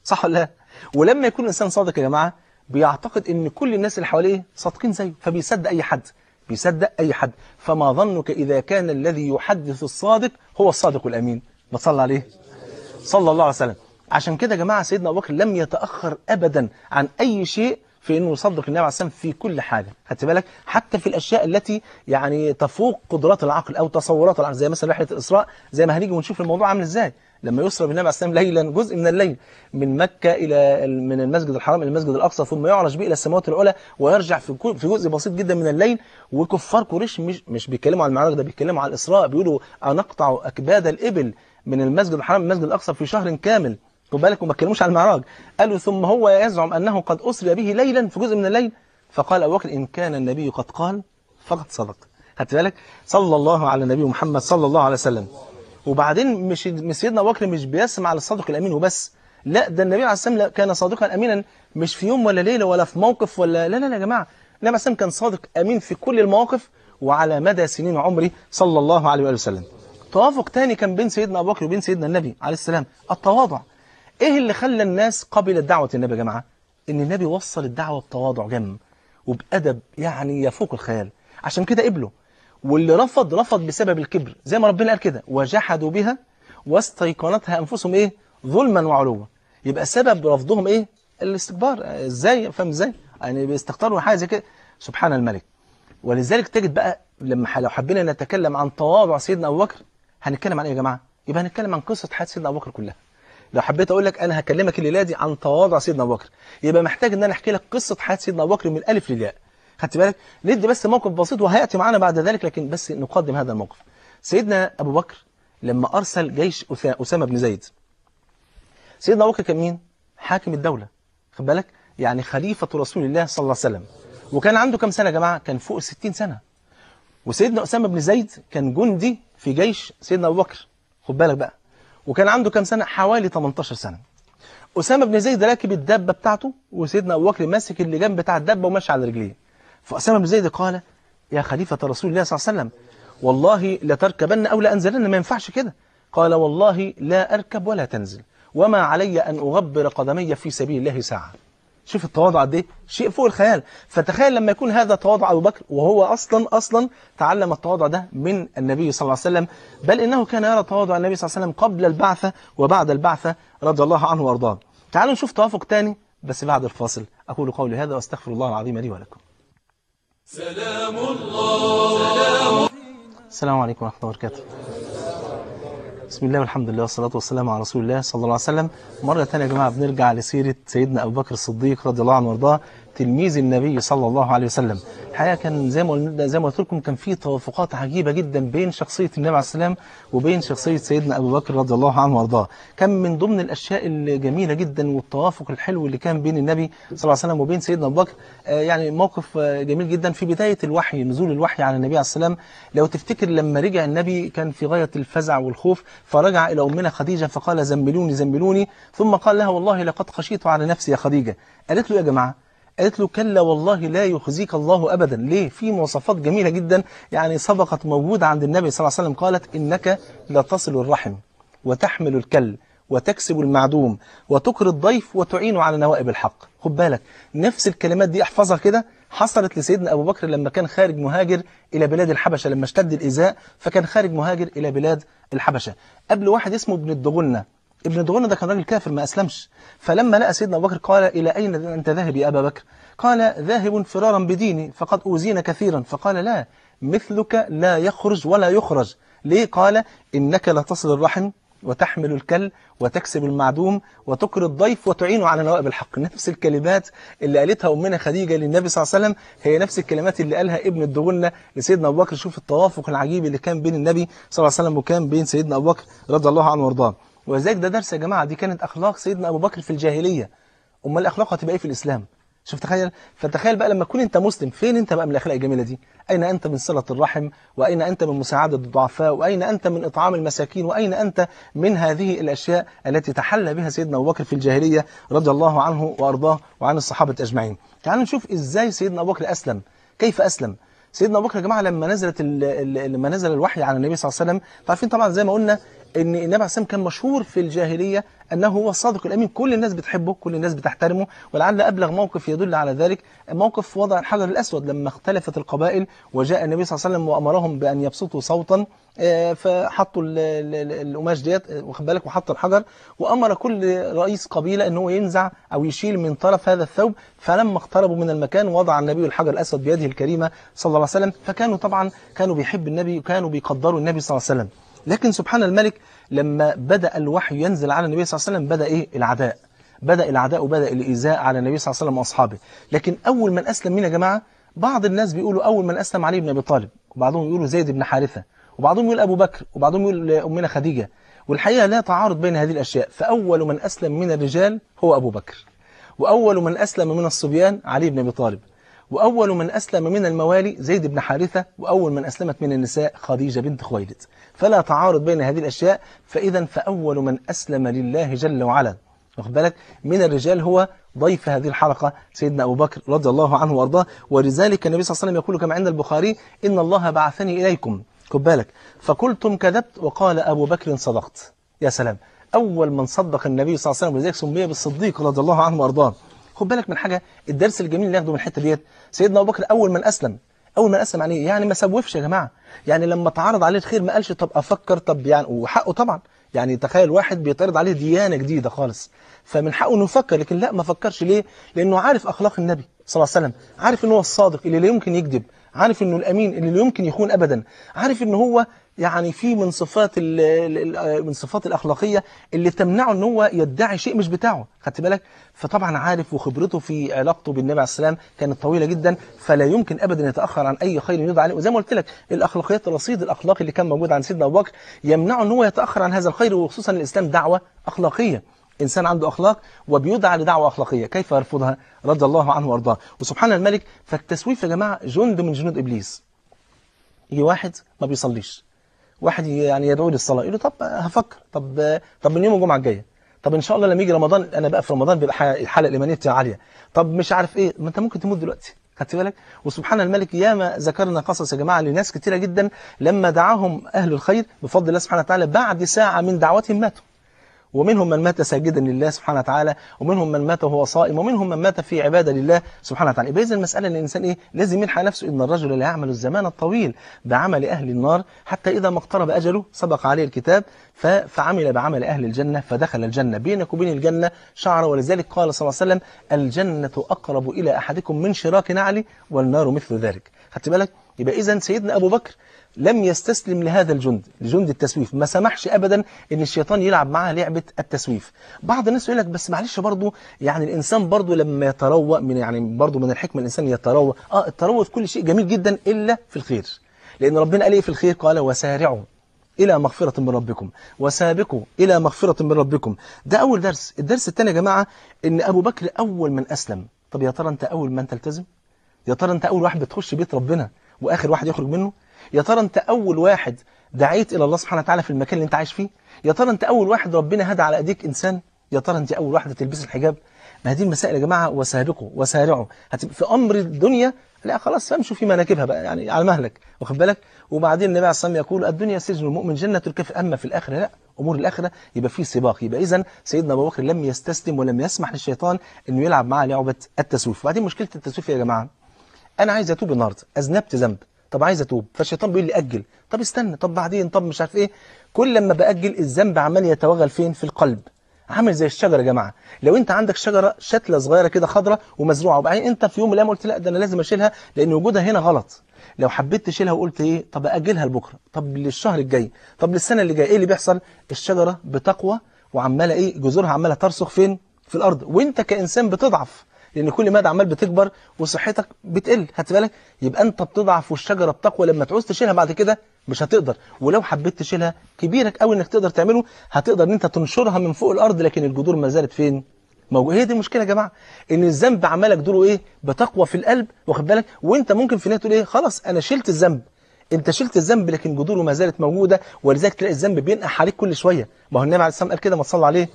صح ولا لا؟ ولما يكون الإنسان صادق يا جماعة بيعتقد إن كل الناس اللي حواليه صادقين زيه، فبيصدق أي حد، بيصدق أي حد. فما ظنك إذا كان الذي يحدث الصادق هو الصادق الأمين؟ ما تصلى عليه صلى الله عليه وسلم. عشان كده يا جماعة سيدنا أبو بكر لم يتأخر أبدا عن أي شيء في انه يصدق النبي عليه الصلاه والسلام في كل حاجه. خدت بالك؟ حتى في الاشياء التي يعني تفوق قدرات العقل او تصورات العقل، زي مثلا رحله الاسراء، زي ما هنيجي ونشوف الموضوع عامل ازاي. لما يسرى بالنبي عليه الصلاه والسلام ليلا جزء من الليل من مكه الى من المسجد الحرام الى المسجد الاقصى، ثم يعرج به الى السماوات العلى ويرجع في جزء بسيط جدا من الليل. وكفار قريش مش بيتكلموا عن المعراج ده، بيتكلموا عن الاسراء، بيقولوا انقطع اكباد الابل من المسجد الحرام المسجد الاقصى في شهر كامل. خد بالك، وما اتكلموش عن المعراج. قالوا ثم هو يزعم أنه قد أسري به ليلا في جزء من الليل. فقال أبو بكر إن كان النبي قد قال فقد صدق. خدت بالك؟ صلى الله على النبي محمد صلى الله عليه وسلم. وبعدين مش سيدنا أبو بكر مش بيسمع للصادق الأمين وبس، لا ده النبي عليه الصلاة والسلام كان صادقا أمينا مش في يوم ولا ليلة ولا في موقف ولا لا لا لا يا جماعة. النبي عليه الصلاة والسلام كان صادق أمين في كل المواقف وعلى مدى سنين عمره صلى الله عليه وسلم. توافق تاني كان بين سيدنا أبو بكر وبين سيدنا النبي عليه السلام، التواضع. ايه اللي خلى الناس قبلت دعوة النبي يا جماعة؟ ان النبي وصل الدعوة بتواضع جم وبأدب يعني يفوق الخيال، عشان كده قبله. واللي رفض بسبب الكبر، زي ما ربنا قال كده وجحدوا بها واستيقنتها انفسهم ايه؟ ظلما وعلوا. يبقى سبب رفضهم ايه؟ الاستكبار. ازاي؟ فاهم ازاي؟ يعني بيستكتروا حاجه زي كده، سبحان الملك. ولذلك تجد بقى لو حبينا نتكلم عن تواضع سيدنا ابو بكر هنتكلم عن ايه يا جماعه؟ يبقى هنتكلم عن قصة حياة سيدنا ابو بكر كلها. لو حبيت اقول لك انا هكلمك الليله دي عن تواضع سيدنا ابو بكر، يبقى محتاج ان انا احكي لك قصه حياه سيدنا ابو بكر من الالف للياء. خدت بالك؟ ندي بس موقف بسيط وهياتي معانا بعد ذلك، لكن بس نقدم هذا الموقف. سيدنا ابو بكر لما ارسل جيش اسامه بن زيد، سيدنا ابو بكر كان مين؟ حاكم الدوله، خد بالك؟ يعني خليفه رسول الله صلى الله عليه وسلم. وكان عنده كم سنه يا جماعه؟ كان فوق 60 سنه. وسيدنا اسامه بن زيد كان جندي في جيش سيدنا ابو بكر، خد بالك بقى. وكان عنده كم سنة؟ حوالي 18 سنة. أسامة بن زيد راكب الدابة بتاعته، وسيدنا أبو بكر ماسك اللجام بتاع الدابة وماشي على رجليه. فأسامة بن زيد قال يا خليفة رسول الله صلى الله عليه وسلم والله لتركبن أو لأنزلن، ما ينفعش كده. قال والله لا أركب ولا تنزل، وما علي أن أغبر قدمي في سبيل الله ساعة. شوف التواضع قد ايه، شيء فوق الخيال. فتخيل لما يكون هذا تواضع ابو بكر، وهو اصلا تعلم التواضع ده من النبي صلى الله عليه وسلم، بل انه كان يرى تواضع النبي صلى الله عليه وسلم قبل البعثه وبعد البعثه رضي الله عنه وارضاه. تعالوا نشوف توافق تاني بس بعد الفاصل. اقول قولي هذا واستغفر الله العظيم لي ولكم. سلام الله. السلام عليكم ورحمه الله وبركاته. بسم الله والحمد لله والصلاة والسلام على رسول الله صلى الله عليه وسلم. مرة ثانية يا جماعة بنرجع لسيرة سيدنا أبو بكر الصديق رضي الله عنه وارضاه. تلميذ النبي صلى الله عليه وسلم. الحقيقة كان زي ما قلت لكم كان في توافقات عجيبة جدا بين شخصية النبي عليه السلام وبين شخصية سيدنا أبو بكر رضي الله عنه وارضاه. كان من ضمن الأشياء الجميلة جدا والتوافق الحلو اللي كان بين النبي صلى الله عليه وسلم وبين سيدنا أبو بكر، يعني موقف جميل جدا في بداية الوحي، نزول الوحي على النبي عليه السلام. لو تفتكر لما رجع النبي كان في غاية الفزع والخوف، فرجع إلى أمنا خديجة فقال زملوني زملوني، ثم قال لها والله لقد خشيت على نفسي يا خديجة. قالت له يا جماعة، قالت له كلا والله لا يخزيك الله أبدا. ليه؟ في مواصفات جميلة جدا يعني سبقت موجودة عند النبي صلى الله عليه وسلم. قالت إنك لتصل الرحم وتحمل الكل وتكسب المعدوم وتكر الضيف وتعين على نوائب الحق. خد بالك نفس الكلمات دي احفظها كده، حصلت لسيدنا أبو بكر لما كان خارج مهاجر إلى بلاد الحبشة، لما اشتد الإيذاء فكان خارج مهاجر إلى بلاد الحبشة قبل واحد اسمه ابن الدغنة. ابن الدغنة ده كان راجل كافر ما أسلمش، فلما لقى سيدنا أبو بكر قال إلى أين أنت ذاهب يا أبا بكر؟ قال ذاهب فرارا بديني فقد أوذينا كثيرا. فقال لا، مثلك لا يخرج ولا يخرج. ليه؟ قال إنك لتصل الرحم وتحمل الكل وتكسب المعدوم وتكر الضيف وتعين على نوائب الحق. نفس الكلمات اللي قالتها أمنا خديجة للنبي صلى الله عليه وسلم هي نفس الكلمات اللي قالها ابن الدغنة لسيدنا أبو بكر. شوف التوافق العجيب اللي كان بين النبي صلى الله عليه وسلم وكان بين سيدنا أبو بكر رضي الله عنه وارضاه. ولذلك ده درس يا جماعة، دي كانت أخلاق سيدنا أبو بكر في الجاهلية، أمال الأخلاق هتبقى إيه في الإسلام؟ شوف تخيل، فتخيل بقى لما تكون أنت مسلم، فين أنت بقى من الأخلاق الجميلة دي؟ أين أنت من صلة الرحم؟ وأين أنت من مساعدة الضعفاء؟ وأين أنت من إطعام المساكين؟ وأين أنت من هذه الأشياء التي تحلى بها سيدنا أبو بكر في الجاهلية رضي الله عنه وأرضاه وعن الصحابة أجمعين؟ تعالوا نشوف إزاي سيدنا أبو بكر أسلم. كيف أسلم؟ سيدنا أبو بكر يا جماعة لما نزل الوحي على النبي صلى الله عليه وسلم، عارفين طبعا زي ما قلنا ان النبي عليه الصلاه والسلام كان مشهور في الجاهليه انه هو الصادق الامين، كل الناس بتحبه، كل الناس بتحترمه. ولعل ابلغ موقف يدل على ذلك موقف وضع الحجر الاسود لما اختلفت القبائل وجاء النبي صلى الله عليه وسلم وامرهم بان يبسطوا صوتا، فحطوا القماش ديت واخد بالك وحط الحجر، وامر كل رئيس قبيله ان هو ينزع او يشيل من طرف هذا الثوب. فلما اقتربوا من المكان وضع النبي الحجر الاسود بيده الكريمه صلى الله عليه وسلم. فكانوا طبعا كانوا بيحب النبي وكانوا بيقدروا النبي صلى الله عليه وسلم. لكن سبحان الملك لما بدأ الوحي ينزل على النبي صلى الله عليه وسلم بدأ إيه؟ العداء. بدأ العداء وبدأ الإيذاء على النبي صلى الله عليه وسلم وأصحابه. لكن أول من أسلم مين يا جماعة؟ بعض الناس بيقولوا أول من أسلم علي بن أبي طالب، وبعضهم يقولوا زيد بن حارثة، وبعضهم يقول أبو بكر، وبعضهم يقول أمنا خديجة. والحقيقة لا تعارض بين هذه الأشياء، فأول من أسلم من الرجال هو أبو بكر، وأول من أسلم من الصبيان علي بن أبي طالب، وأول من أسلم من الموالي زيد بن حارثة، وأول من أسلمت من النساء خديجة بنت خويلد. فلا تعارض بين هذه الأشياء. فإذا فأول من أسلم لله جل وعلا واخد بالك من الرجال هو ضيف هذه الحلقة سيدنا أبو بكر رضي الله عنه وأرضاه. ولذلك النبي صلى الله عليه وسلم يقول كما عند البخاري إن الله بعثني إليكم خد بالك فقلتم كذبت وقال أبو بكر صدقت. يا سلام، أول من صدق النبي صلى الله عليه وسلم، ولذلك سمي بالصديق رضي الله عنه وأرضاه. خد بالك من حاجة، الدرس الجميل اللي ناخده من الحتة ديت، سيدنا أبو بكر أول من أسلم. أول ما أسلم عليه يعني ما سوفش يا جماعة، يعني لما تعرض عليه الخير ما قالش طب أفكر، طب يعني وحقه طبعا، يعني تخيل واحد بيتعرض عليه ديانة جديدة خالص فمن حقه انه يفكر، لكن لا ما فكرش. ليه؟ لأنه عارف أخلاق النبي صلى الله عليه وسلم، عارف أنه هو الصادق اللي لا يمكن يكذب، عارف أنه الأمين اللي لا يمكن يخون أبدا، عارف أنه هو يعني في من صفات الأخلاقية اللي تمنعه أنه هو يدعي شيء مش بتاعه. خدت بالك؟ فطبعا عارف، وخبرته في علاقته بالنبي عليه السلام كانت طويلة جدا، فلا يمكن أبدا يتأخر عن أي خير يدعى عليه. وزي ما قلت لك الأخلاقيات، الرصيد الأخلاقي اللي كان موجود عند سيدنا أبو بكر يمنعه أنه هو يتأخر عن هذا الخير، وخصوصا الإسلام دعوة أخلاقية. إنسان عنده أخلاق وبيدعى لدعوة أخلاقية كيف يرفضها رضي الله عنه وأرضاه. وسبحان الملك، فالتسويف يا جماعة جند من جنود إبليس. يجي واحد ما بيصليش، واحد يعني يدعو للصلاة، يقول له طب هفكر، طب من يوم الجمعة الجاية، طب إن شاء الله لما يجي رمضان، أنا بقى في رمضان بيبقى الحالة الإيمانية عالية، طب مش عارف إيه، ما أنت ممكن تموت دلوقتي. خدت بالك؟ وسبحان الملك ياما ذكرنا قصص يا جماعة لناس كتيرة جدا لما دعاهم أهل الخير بفضل الله سبحانه وتعالى بعد ساعة من دعوتهم ماتوا. ومنهم من مات ساجدا لله سبحانه وتعالى، ومنهم من مات وهو صائم، ومنهم من مات في عبادة لله سبحانه وتعالى. إذا المسألة ان الإنسان إيه؟ لازم يلحق نفسه. إن الرجل لا يعمل الزمان الطويل بعمل أهل النار حتى إذا ما اقترب أجله سبق عليه الكتاب فعمل بعمل أهل الجنة فدخل الجنة. بينك وبين الجنة شعرة، ولذلك قال صلى الله عليه وسلم الجنة أقرب إلى أحدكم من شراك نعلي والنار مثل ذلك. خدت بالك؟ يبقى إذا سيدنا أبو بكر لم يستسلم لهذا الجند، لجند التسويف، ما سمحش ابدا ان الشيطان يلعب معاه لعبه التسويف. بعض الناس يقول لك بس معلش برضه يعني الانسان برضه لما يتروى من، يعني برضه من الحكمه الانسان يتروى، التروى في كل شيء جميل جدا الا في الخير. لان ربنا قال ايه في الخير؟ قال وسارعوا إلى مغفرة من ربكم وسابقوا إلى مغفرة من ربكم. ده أول درس. الدرس الثاني يا جماعة إن أبو بكر أول من أسلم. طب يا ترى أنت أول من تلتزم؟ يا ترى أنت أول واحد بتخش بيت ربنا وآخر واحد يخرج منه؟ يا ترى أنت أول واحد دعيت إلى الله سبحانه وتعالى في المكان اللي أنت عايش فيه؟ يا ترى أنت أول واحد ربنا هدى على أيديك إنسان؟ يا ترى أنت أول واحدة تلبس الحجاب؟ ما هذه المسائل يا جماعة. وسابقوا وسارعوا. هتبقى في أمر الدنيا لا خلاص فامشوا في مناكبها بقى، يعني على مهلك، واخد بالك. وبعدين النبي عليه الصلاه والسلام يقول الدنيا سجن المؤمن جنة الكافر، اما في الاخره لا، امور الاخره يبقى فيه سباق. يبقى اذا سيدنا ابو بكر لم يستسلم ولم يسمح للشيطان انه يلعب معاه لعبه التسويف. وبعدين مشكله التسويف يا جماعه، انا عايز اتوب النهارده، اذنبت ذنب، طب عايز اتوب، فالشيطان بيقول لي اجل، طب استنى، طب بعدين، طب مش عارف ايه. كل لما باجل الذنب عمال يتوغل فين؟ في القلب. عامل زي الشجره يا جماعه. لو انت عندك شجره شتله صغيره كده خضراء ومزروعه، وبعدين انت في يوم من الايام قلت لا ده انا لازم اشيلها لان وجودها هنا غلط. لو حبيت تشيلها وقلت ايه، طب اجلها لبكره، طب للشهر الجاي، طب للسنه اللي جايه، ايه اللي بيحصل؟ الشجره بتقوى وعماله ايه، جذورها عماله ترسخ فين؟ في الارض. وانت كانسان بتضعف، لان كل ما عمال بتكبر وصحتك بتقل، خدت بالك. يبقى انت بتضعف والشجره بتقوى، لما تعوز تشيلها بعد كده مش هتقدر. ولو حبيت تشيلها كبيرك قوي انك تقدر تعمله، هتقدر ان انت تنشرها من فوق الارض، لكن الجذور ما زالت فين؟ موجود. هي دي المشكله يا جماعه، ان الذنب عماله جذوره ايه؟ بتقوى في القلب، واخد بالك. وانت ممكن في النهايه تقول ايه، خلاص انا شلت الذنب. انت شلت الذنب لكن جذوره ما زالت موجوده، ولذلك تلاقي الذنب بينقح عليك كل شويه. ما هو النبي عليه الصلاه والسلام قال كده، ما تصلى عليه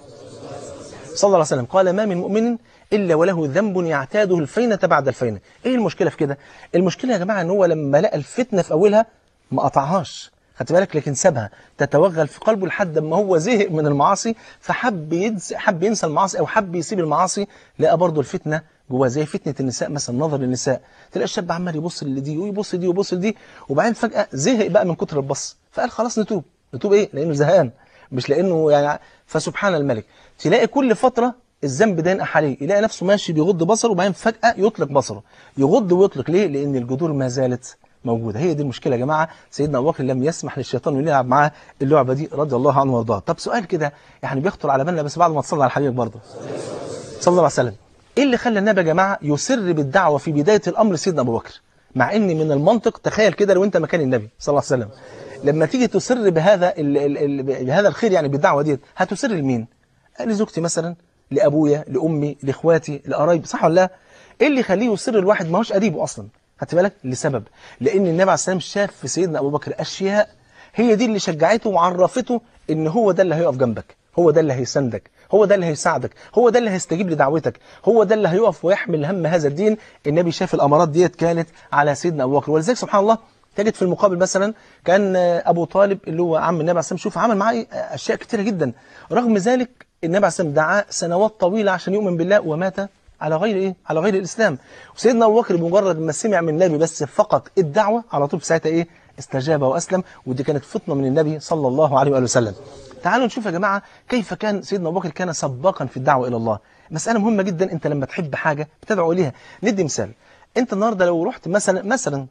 صلى الله عليه وسلم، قال ما من مؤمن إلا وله ذنب يعتاده الفينة بعد الفينة. إيه المشكلة في كده؟ المشكلة يا جماعة إن هو لما لقى الفتنة في أولها ما قطعهاش، خدت بالك، لكن سابها تتوغل في قلبه لحد ما هو زهق من المعاصي، فحب حب ينسى المعاصي أو حب يسيب المعاصي. لقى برضه الفتنة جواه، زي فتنة النساء مثلا، نظر للنساء. تلاقي الشاب عمال يبص لدي ويبص دي ويبص لدي، وبعدين فجأة زهق بقى من كتر البص، فقال خلاص نتوب. نتوب إيه؟ لأنه زهقان، مش لأنه يعني. فسبحان الملك، تلاقي كل فترة الذنب ده ينقح عليه، يلاقي نفسه ماشي بيغض بصره، وبعدين فجأة يطلق بصره، يغض ويطلق. ليه؟ لأن الجذور ما زالت موجودة. هي دي المشكلة يا جماعة. سيدنا أبو بكر لم يسمح للشيطان إنه يلعب معاه اللعبة دي رضي الله عنه وارضاه. طب سؤال كده يعني بيخطر على بالنا، بس بعد ما تصلي على حبيبك برضه صلى الله عليه وسلم، إيه اللي خلى النبي يا جماعة يسر بالدعوة في بداية الأمر سيدنا أبو بكر؟ مع إن من المنطق، تخيل كده لو أنت مكان النبي صلى الله عليه وسلم، لما تيجي تسر بهذا الخير يعني بالدعوة دي، هتسر لمين؟ لزوجتي مثلا، لأبويا، لأمي، لإخواتي، لقرايبي، صح ولا لا؟ إيه اللي يخليه يسر الواحد ما هوش قريبه أصلا؟ خدت بالك؟ لسبب، لأن النبي عليه السلام شاف في سيدنا أبو بكر أشياء هي دي اللي شجعته وعرفته إن هو ده اللي هيقف جنبك، هو ده اللي هيساندك، هو ده اللي هيساعدك، هو ده اللي هيستجيب لدعوتك، هو ده اللي هيقف ويحمل هم هذا الدين. النبي شاف الأمارات ديت كانت على سيدنا أبو بكر. ولذلك سبحان الله تجد في المقابل مثلا كان أبو طالب اللي هو عم النبي عليه السلام، شوف عمل معاه أشياء كتيرة جدا. رغم ذلك النبي عليه السلام دعاه سنوات طويلة عشان يؤمن بالله، ومات على غير ايه؟ على غير الإسلام. وسيدنا أبو بكر بمجرد ما سمع من النبي بس فقط الدعوة، على طول في ساعتها ايه؟ استجاب وأسلم. ودي كانت فطنة من النبي صلى الله عليه وآله وسلم. تعالوا نشوف يا جماعة كيف كان سيدنا أبو بكر كان سباقا في الدعوة إلى الله. مسألة مهمة جدا، أنت لما تحب حاجة بتدعو إليها. ندي مثال، أنت النهاردة لو رحت مثلا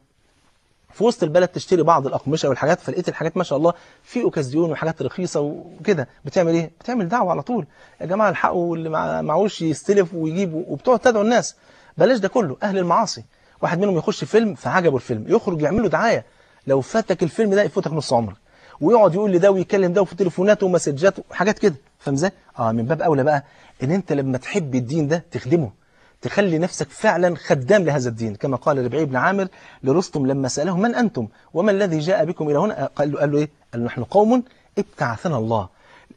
في وسط البلد تشتري بعض الأقمشة والحاجات، فلقيت الحاجات ما شاء الله في اوكازيون وحاجات رخيصة وكده، بتعمل ايه؟ بتعمل دعوة على طول، يا جماعة الحقوا واللي معهوش يستلف ويجيب، وبتقعد تدعو الناس. بلاش ده كله، أهل المعاصي واحد منهم يخش فيلم فعجبه الفيلم، يخرج يعمل له دعاية، لو فاتك الفيلم ده يفوتك نص عمرك، ويقعد يقول لده ويكلم ده وفي تليفوناته ومسجات وحاجات كده، فاهم ازاي؟ من باب أولى بقى إن أنت لما تحب الدين ده تخدمه، تخلي نفسك فعلا خدام لهذا الدين. كما قال ربعي بن عامر لرستم لما سأله من أنتم وما الذي جاء بكم إلى هنا، قال له إيه؟ قال له نحن قوم ابتعثنا الله.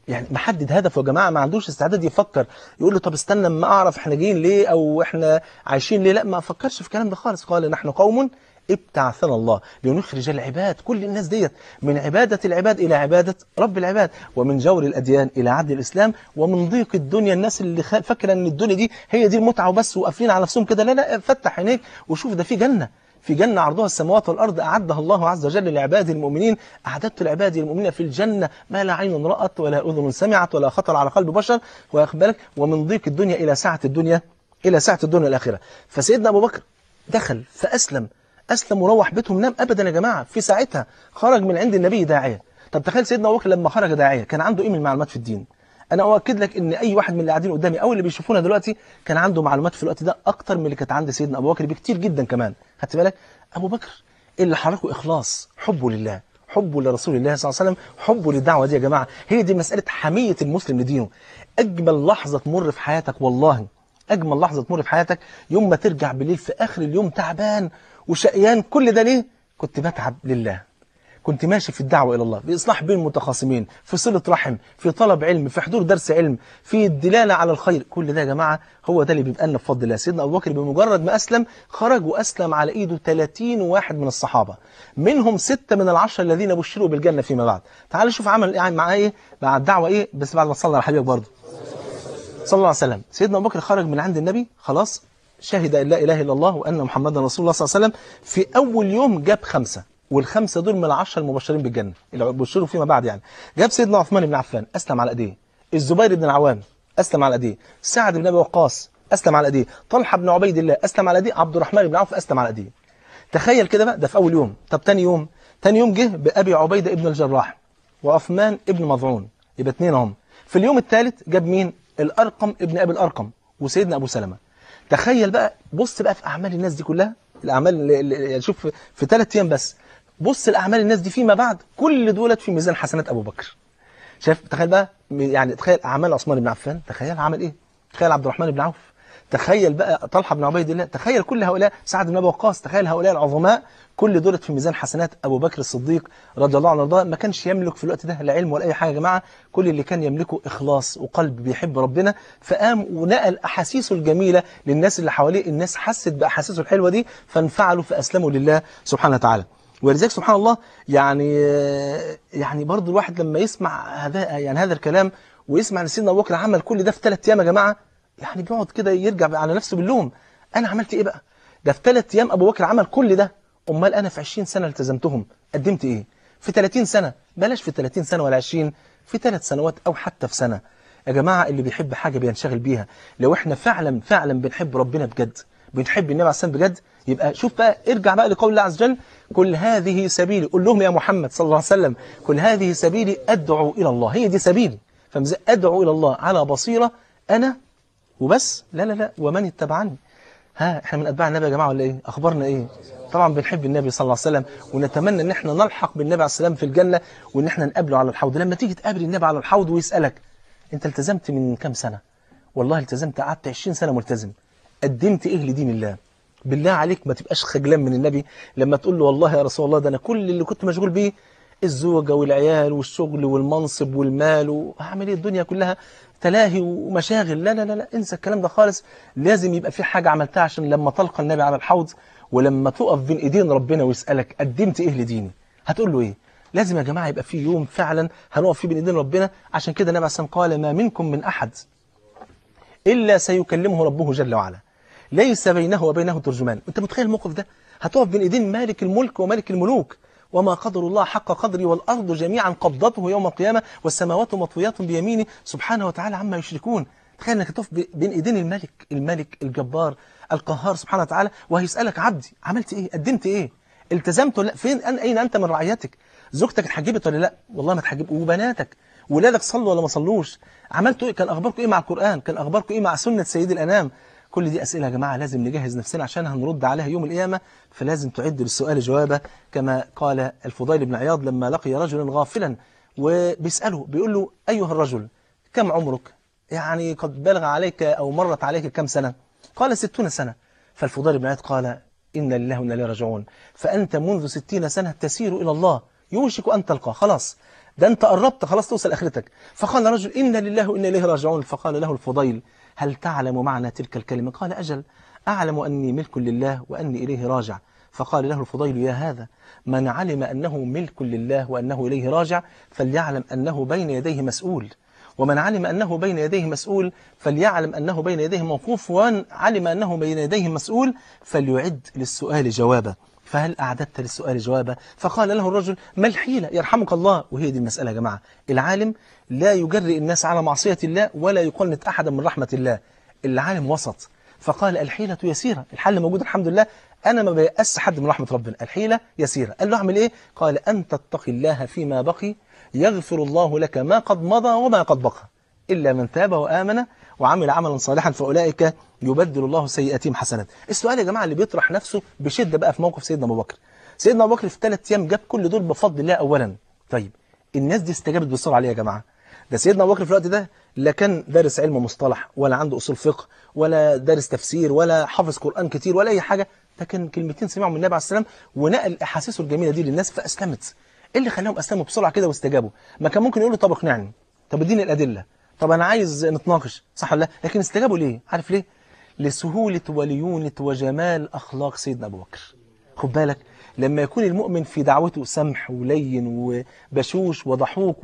يعني محدد هدفه يا جماعة، ما عندوش استعداد يفكر يقول له طب استنى اما أعرف احنا جايين ليه أو احنا عايشين ليه، لا ما فكرش في الكلام ده خالص. قال نحن قوم ابتعثنا الله لنخرج العباد، كل الناس ديت من عبادة العباد إلى عبادة رب العباد، ومن جور الأديان إلى عدل الإسلام، ومن ضيق الدنيا، الناس اللي فاكرة أن الدنيا دي هي دي المتعة وبس وقافلين على نفسهم كده، لا لا، فتح عينيك وشوف ده في جنة، في جنة عرضها السماوات والأرض أعدها الله عز وجل لعباده المؤمنين. أعددت لعباده المؤمنين في الجنة ما لا عين رأت ولا أذن سمعت ولا خطر على قلب بشر، واخد بالك، ومن ضيق الدنيا إلى سعة الدنيا، إلى سعة الدنيا الآخرة. فسيدنا أبو بكر دخل فأسلم أسلم وروح بيتهم نام؟ أبدا يا جماعة، في ساعتها خرج من عند النبي داعية. طب تخيل سيدنا أبو بكر لما خرج داعية كان عنده إيه من معلومات في الدين؟ أنا أؤكد لك إن أي واحد من اللي قاعدين قدامي أو اللي بيشوفونا دلوقتي كان عنده معلومات في الوقت ده أكتر من اللي كانت عند سيدنا أبو بكر بكتير جدا كمان. خدت بالك؟ أبو بكر اللي حركه إخلاص، حبه لله، حبه لرسول الله صلى الله عليه وسلم، حبه للدعوة دي يا جماعة. هي دي مسألة حمية المسلم لدينه. أجمل لحظة تمر في حياتك والله، أجمل لحظة تمر في حياتك يوم ما ترجع بالليل في آخر اليوم تعبان وشقيان. كل ده ليه؟ كنت بتعب لله، كنت ماشي في الدعوة إلى الله، في إصلاح بين المتخاصمين، في صلة رحم، في طلب علم، في حضور درس علم، في الدلالة على الخير. كل ده يا جماعة هو ده اللي بيبقى لنا بفضل الله. سيدنا أبو بكر بمجرد ما أسلم خرج وأسلم على إيده 30 واحد من الصحابة، منهم 6 من ال10 الذين بشروا بالجنة فيما بعد. تعال شوف عمل يعني معاه إيه مع الدعوة إيه، بس بعد ما تصلى على حبيبك برضه صلى الله عليه وسلم. سيدنا أبو بكر خرج من عند النبي خلاص، شهد أن لا إله إلا الله وأن محمدا رسول الله صلى الله عليه وسلم. في أول يوم جاب 5، والخمسة دول من ال10 المبشرين بالجنة اللي بشروا فيما بعد يعني. جاب سيدنا عثمان بن عفان أسلم على أيديه، الزبير بن العوام أسلم على أيديه، سعد بن أبي وقاص أسلم على أيديه، طلحة بن عبيد الله أسلم على أيديه، عبد الرحمن بن عوف أسلم على أيديه. تخيل كده بقى، ده في أول يوم. طب تاني يوم، تاني يوم جه بأبي عبيدة ابن الجراح وعثمان ابن مظعون، يبقى 2 هم. في اليوم الثالث جاب مين؟ الأرقم ابن أبي الأرقم وسيدنا أبو سلمة. تخيل بقى، بص بقى في أعمال الناس دي كلها، الأعمال اللي شوف في 3 أيام بس، بص الأعمال الناس دي فيما بعد كل دولت في ميزان حسنات أبو بكر. شايف؟ تخيل بقى يعني، تخيل أعمال عثمان بن عفان، تخيل عمل إيه؟ تخيل عبد الرحمن بن عوف، تخيل بقى طلحة بن عبيد الله، تخيل كل هؤلاء، سعد بن أبي وقاص، تخيل هؤلاء العظماء كل دولت في ميزان حسنات أبو بكر الصديق رضي الله عنه وارضاه. ما كانش يملك في الوقت ده لا علم ولا أي حاجة يا جماعة، كل اللي كان يملكه إخلاص وقلب بيحب ربنا. فقام ونقل أحاسيسه الجميلة للناس اللي حواليه، الناس حست بأحاسيسه الحلوة دي فانفعلوا فأسلموا لله سبحانه وتعالى. ولذلك سبحان الله يعني برضه الواحد لما يسمع هذا الكلام ويسمع ان سيدنا ابو بكر عمل كل ده في 3 ايام يا جماعه، يعني بيقعد كده يرجع على نفسه باللوم. انا عملت ايه بقى؟ ده في 3 ايام ابو بكر عمل كل ده، امال انا في 20 سنه التزمتهم قدمت ايه؟ في 30 سنه، بلاش في 30 سنه ولا 20، في 3 سنوات او حتى في سنه. يا جماعه اللي بيحب حاجه بينشغل بيها. لو احنا فعلا فعلا بنحب ربنا بجد، بنحب النبي عليه الصلاه والسلام بجد، يبقى شوف بقى، ارجع بقى لقول الله عز وجل: كل هذه سبيلي، قول لهم يا محمد صلى الله عليه وسلم: كل هذه سبيلي أدعو إلى الله. هي دي سبيلي، أدعو إلى الله على بصيرة أنا وبس، لا لا لا ومن اتبعني. ها احنا من أتباع النبي يا جماعة ولا إيه؟ أخبارنا إيه؟ طبعا بنحب النبي صلى الله عليه وسلم، ونتمنى إن احنا نلحق بالنبي عليه السلام في الجنة، وإن احنا نقابله على الحوض. لما تيجي تقابل النبي على الحوض ويسألك: أنت التزمت من كام سنة؟ والله التزمت، قعدت 20 سنة ملتزم. قدمت إيه لدين الله؟ بالله عليك ما تبقاش خجلان من النبي لما تقول له: والله يا رسول الله ده أنا كل اللي كنت مشغول بيه الزوجة والعيال والشغل والمنصب والمال، وهعمل إيه الدنيا كلها تلاهي ومشاغل. لا لا لا لا، انسى الكلام ده خالص. لازم يبقى في حاجة عملتها عشان لما تلقى النبي على الحوض ولما تقف بين ايدين ربنا ويسألك قدمت ايه لديني، هتقول له ايه؟ لازم يا جماعة يبقى في يوم فعلا هنقف فيه بين ايدين ربنا. عشان كده النبي عليه الصلاة والسلام قال: ما منكم من أحد إلا سيكلمه ربه جل وعلا ليس بينه وبينه ترجمان. انت متخيل الموقف ده؟ هتقف بين ايدين مالك الملك وملك الملوك: وما قدر الله حق قدره والأرض جميعا قبضته يوم القيامة والسماوات مطويات بيمينه سبحانه وتعالى عما يشركون. تخيل انك تقف بين ايدين الملك الجبار القهار سبحانه وتعالى، وهيسألك: عبدي عملت ايه؟ قدمت ايه؟ التزمت ولا لا؟ فين اين انت من رعيتك؟ زوجتك اتحجبت ولا لا؟ والله ما اتحجبت. وبناتك ولادك صلوا ولا ما صلوش؟ عملتوا ايه؟ كان اخباركم ايه مع القرآن؟ كان اخباركم ايه مع سنة سيد الانام؟ كل دي أسئلة يا جماعة لازم نجهز نفسنا عشان هنرد عليها يوم القيامة. فلازم تعد للسؤال جوابه، كما قال الفضيل بن عياض لما لقي رجلا غافلا وبيسأله، بيقول له: أيها الرجل كم عمرك؟ يعني قد بلغ عليك أو مرت عليك كم سنة؟ قال: 60 سنة. فالفضيل بن عياض قال: إن لله وإنا إليه راجعون، فأنت منذ 60 سنة تسير إلى الله، يوشك أن تلقاه، خلاص ده أنت قربت خلاص توصل آخرتك. فقال الرجل: إن لله وإنا إليه راجعون. فقال له الفضيل: هل تعلم معنى تلك الكلمة؟ قال: أجل، أعلم أني ملك لله وأني إليه راجع. فقال له الفضيل: يا هذا، من علم أنه ملك لله وأنه إليه راجع فليعلم أنه بين يديه مسؤول، ومن علم أنه بين يديه مسؤول فليعلم أنه بين يديه موقوف، ومن علم أنه بين يديه مسؤول فليعد للسؤال جوابا. فهل أعددت للسؤال جوابا؟ فقال له الرجل: ما الحيلة يرحمك الله؟ وهي دي المسألة يا جماعة. العالم لا يجرئ الناس على معصية الله ولا يقنط أحدا من رحمة الله. العالم وسط. فقال: الحيلة يسيرة، الحل موجود الحمد لله، أنا ما بيأس حد من رحمة ربنا، الحيلة يسيرة. قال له أعمل إيه؟ قال أن تتقي الله فيما بقي يغفر الله لك ما قد مضى وما قد بقى إلا من تاب وآمن وعمل عملا صالحا فأولئك يبدل الله سيئاتهم حسنات. السؤال يا جماعة اللي بيطرح نفسه بشدة بقى في موقف سيدنا أبو بكر. سيدنا أبو بكر في 3 أيام جاب كل دول بفضل الله أولا. طيب الناس دي استجابت بسرعة ليه يا جماعة؟ ده سيدنا أبو بكر في الوقت ده لا كان دارس علم مصطلح ولا عنده أصول فقه ولا دارس تفسير ولا حافظ قرآن كتير ولا أي حاجة. ده كان كلمتين سمعهم من النبي عليه السلام ونقل أحاسيسه الجميلة دي للناس فأسلمت. إيه اللي خلاهم أسلموا بسرعة كده واستجابوا؟ ما كان ممكن يقولوا طب اقنعني، طب اديني الأدلة، طب أنا عايز نتناقش، صح ولا لا؟ لكن استجابوا ليه؟ عارف ليه؟ لسهولة وليونة وجمال أخلاق سيدنا أبو بكر. خد بالك لما يكون المؤمن في دعوته سمح ولين وبشوش وضحوك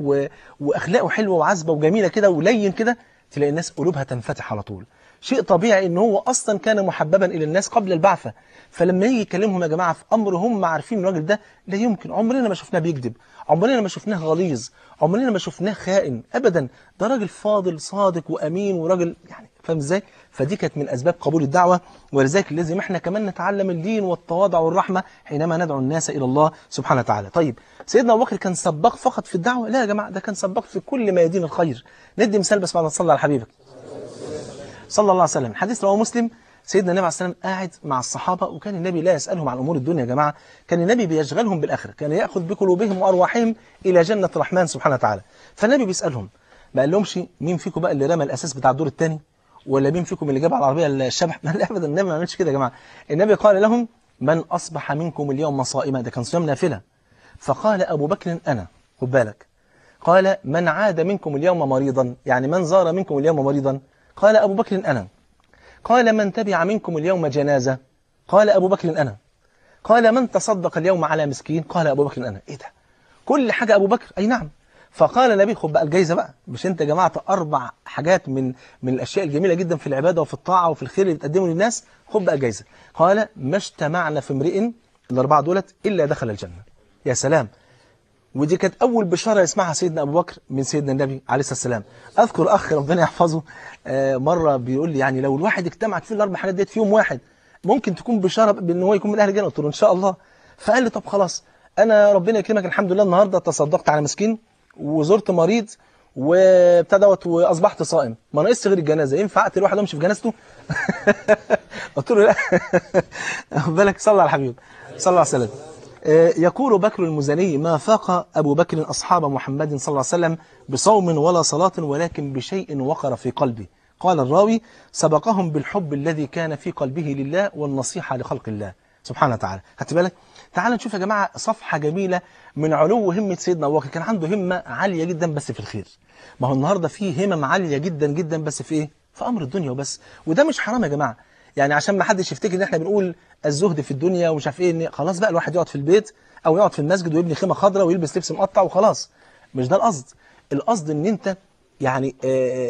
وأخلاقه حلوة وعذبة وجميلة كده ولين كده، تلاقي الناس قلوبها تنفتح على طول. شيء طبيعي ان هو اصلا كان محببا الى الناس قبل البعثه، فلما يجي يكلمهم يا جماعه في امر هم عارفين الراجل ده لا يمكن، عمرنا ما شفناه بيكذب، عمرنا ما شفناه غليظ، عمرنا ما شفناه خائن ابدا، ده راجل فاضل صادق وامين وراجل يعني فاهم ازاي؟ فدي كانت من اسباب قبول الدعوه، ولذلك لازم احنا كمان نتعلم الدين والتواضع والرحمه حينما ندعو الناس الى الله سبحانه وتعالى. طيب سيدنا ابو بكر كان سباق فقط في الدعوه؟ لا يا جماعه، ده كان سباق في كل ميادين الخير. ندي مثال بس بعد ما تصلي على حبيبك صلى الله عليه وسلم. حديث رواه مسلم، سيدنا النبي عليه السلام قاعد مع الصحابة وكان النبي لا يسألهم عن أمور الدنيا يا جماعة، كان النبي بيشغلهم بالآخرة، كان يأخذ بقلوبهم وأرواحهم إلى جنة الرحمن سبحانه وتعالى. فالنبي بيسألهم ما قالهمش مين فيكم بقى اللي رمى الأساس بتاع الدور الثاني ولا مين فيكم اللي جاب على العربية الشبح، ما أبدا النبي ما عملش كده يا جماعة. النبي قال لهم من أصبح منكم اليوم صائما، ده كان صيام نافلة. فقال أبو بكر أنا، خد بالك، قال من عاد منكم اليوم مريضا، يعني من زار منكم اليوم مريضا، قال أبو بكر أنا، قال من تبع منكم اليوم جنازة، قال أبو بكر أنا، قال من تصدق اليوم على مسكين، قال أبو بكر أنا. إيه ده؟ كل حاجة أبو بكر، أي نعم. فقال النبي خد بقى الجايزة بقى، مش أنت جمعت 4 حاجات من الأشياء الجميلة جدا في العبادة وفي الطاعة وفي الخير اللي بتقدمه للناس، خد بقى الجايزة. قال ما اجتمعنا في امرئ ال4 دولت إلا دخل الجنة. يا سلام. ودي كانت أول بشارة يسمعها سيدنا أبو بكر من سيدنا النبي عليه الصلاة والسلام. أذكر أخ ربنا يحفظه مرة بيقول لي يعني لو الواحد اجتمعت فيه ال4 حاجات ديت في يوم واحد ممكن تكون بشارة بأن هو يكون من أهل الجنة. قلت له إن شاء الله. فقال لي طب خلاص أنا ربنا يكرمك الحمد لله النهاردة تصدقت على مسكين وزرت مريض وابتدأت وأصبحت صائم، ما ناقصش غير الجنازة، ينفع أقتل واحد وأمشي في جنازته؟ قلت له لا. بالك صلى على الحبيب صلى الله عليه وسلم. يقول بكر المزني ما فاق أبو بكر أصحاب محمد صلى الله عليه وسلم بصوم ولا صلاة ولكن بشيء وقر في قلبه. قال الراوي سبقهم بالحب الذي كان في قلبه لله والنصيحة لخلق الله سبحانه وتعالى. خدت بالك؟ تعال نشوف يا جماعة صفحة جميلة من علو همة سيدنا أبو بكر. كان عنده همة عالية جدا بس في الخير. ما هو النهاردة فيه همم عالية جدا جدا بس في إيه؟ في أمر الدنيا وبس. وده مش حرام يا جماعة، يعني عشان ما حدش يفتكر ان احنا بنقول الزهد في الدنيا ومش عارف ايه، ان خلاص بقى الواحد يقعد في البيت او يقعد في المسجد ويبني خيمه خضراء ويلبس لبس مقطع وخلاص. مش ده القصد. القصد ان انت يعني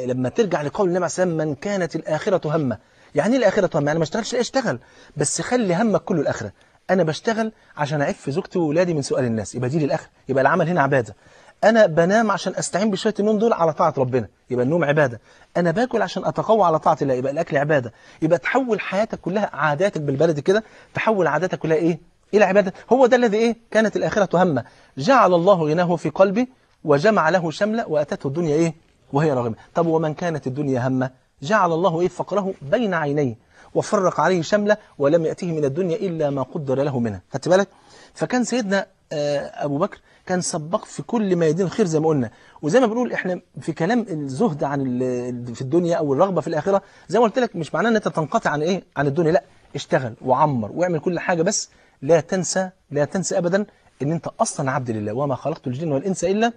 لما ترجع لقول النبي عليه الصلاه والسلام من كانت الاخره همه. يعني ايه الاخره همه؟ يعني ما اشتغلش، لا اشتغل بس خلي همك كله الاخره. انا بشتغل عشان اعف زوجتي واولادي من سؤال الناس، يبقى دي للاخره، يبقى العمل هنا عباده. انا بنام عشان استعين بشويه النوم دول على طاعه ربنا، يبقى النوم عباده. انا باكل عشان اتقوى على طاعه الله، يبقى الاكل عباده. يبقى تحول حياتك كلها، عاداتك بالبلد كده تحول عاداتك كلها ايه الى عباده. هو ده الذي ايه كانت الاخره همه. جعل الله غناه في قلبي وجمع له شمله واتته الدنيا ايه وهي راغمه. طب ومن كانت الدنيا همه جعل الله ايه فقره بين عينيه وفرق عليه شمله ولم ياته من الدنيا الا ما قدر له منها. خدت بالك؟ فكان سيدنا ابو بكر كان سباق في كل ميادين الخير زي ما قلنا. وزي ما بنقول احنا في كلام الزهد عن في الدنيا او الرغبه في الاخره، زي ما قلت لك مش معناه ان انت تنقطع عن ايه عن الدنيا، لا اشتغل وعمر واعمل كل حاجه، بس لا تنسى ابدا ان انت اصلا عبد لله، وما خلقت الجن والانس الا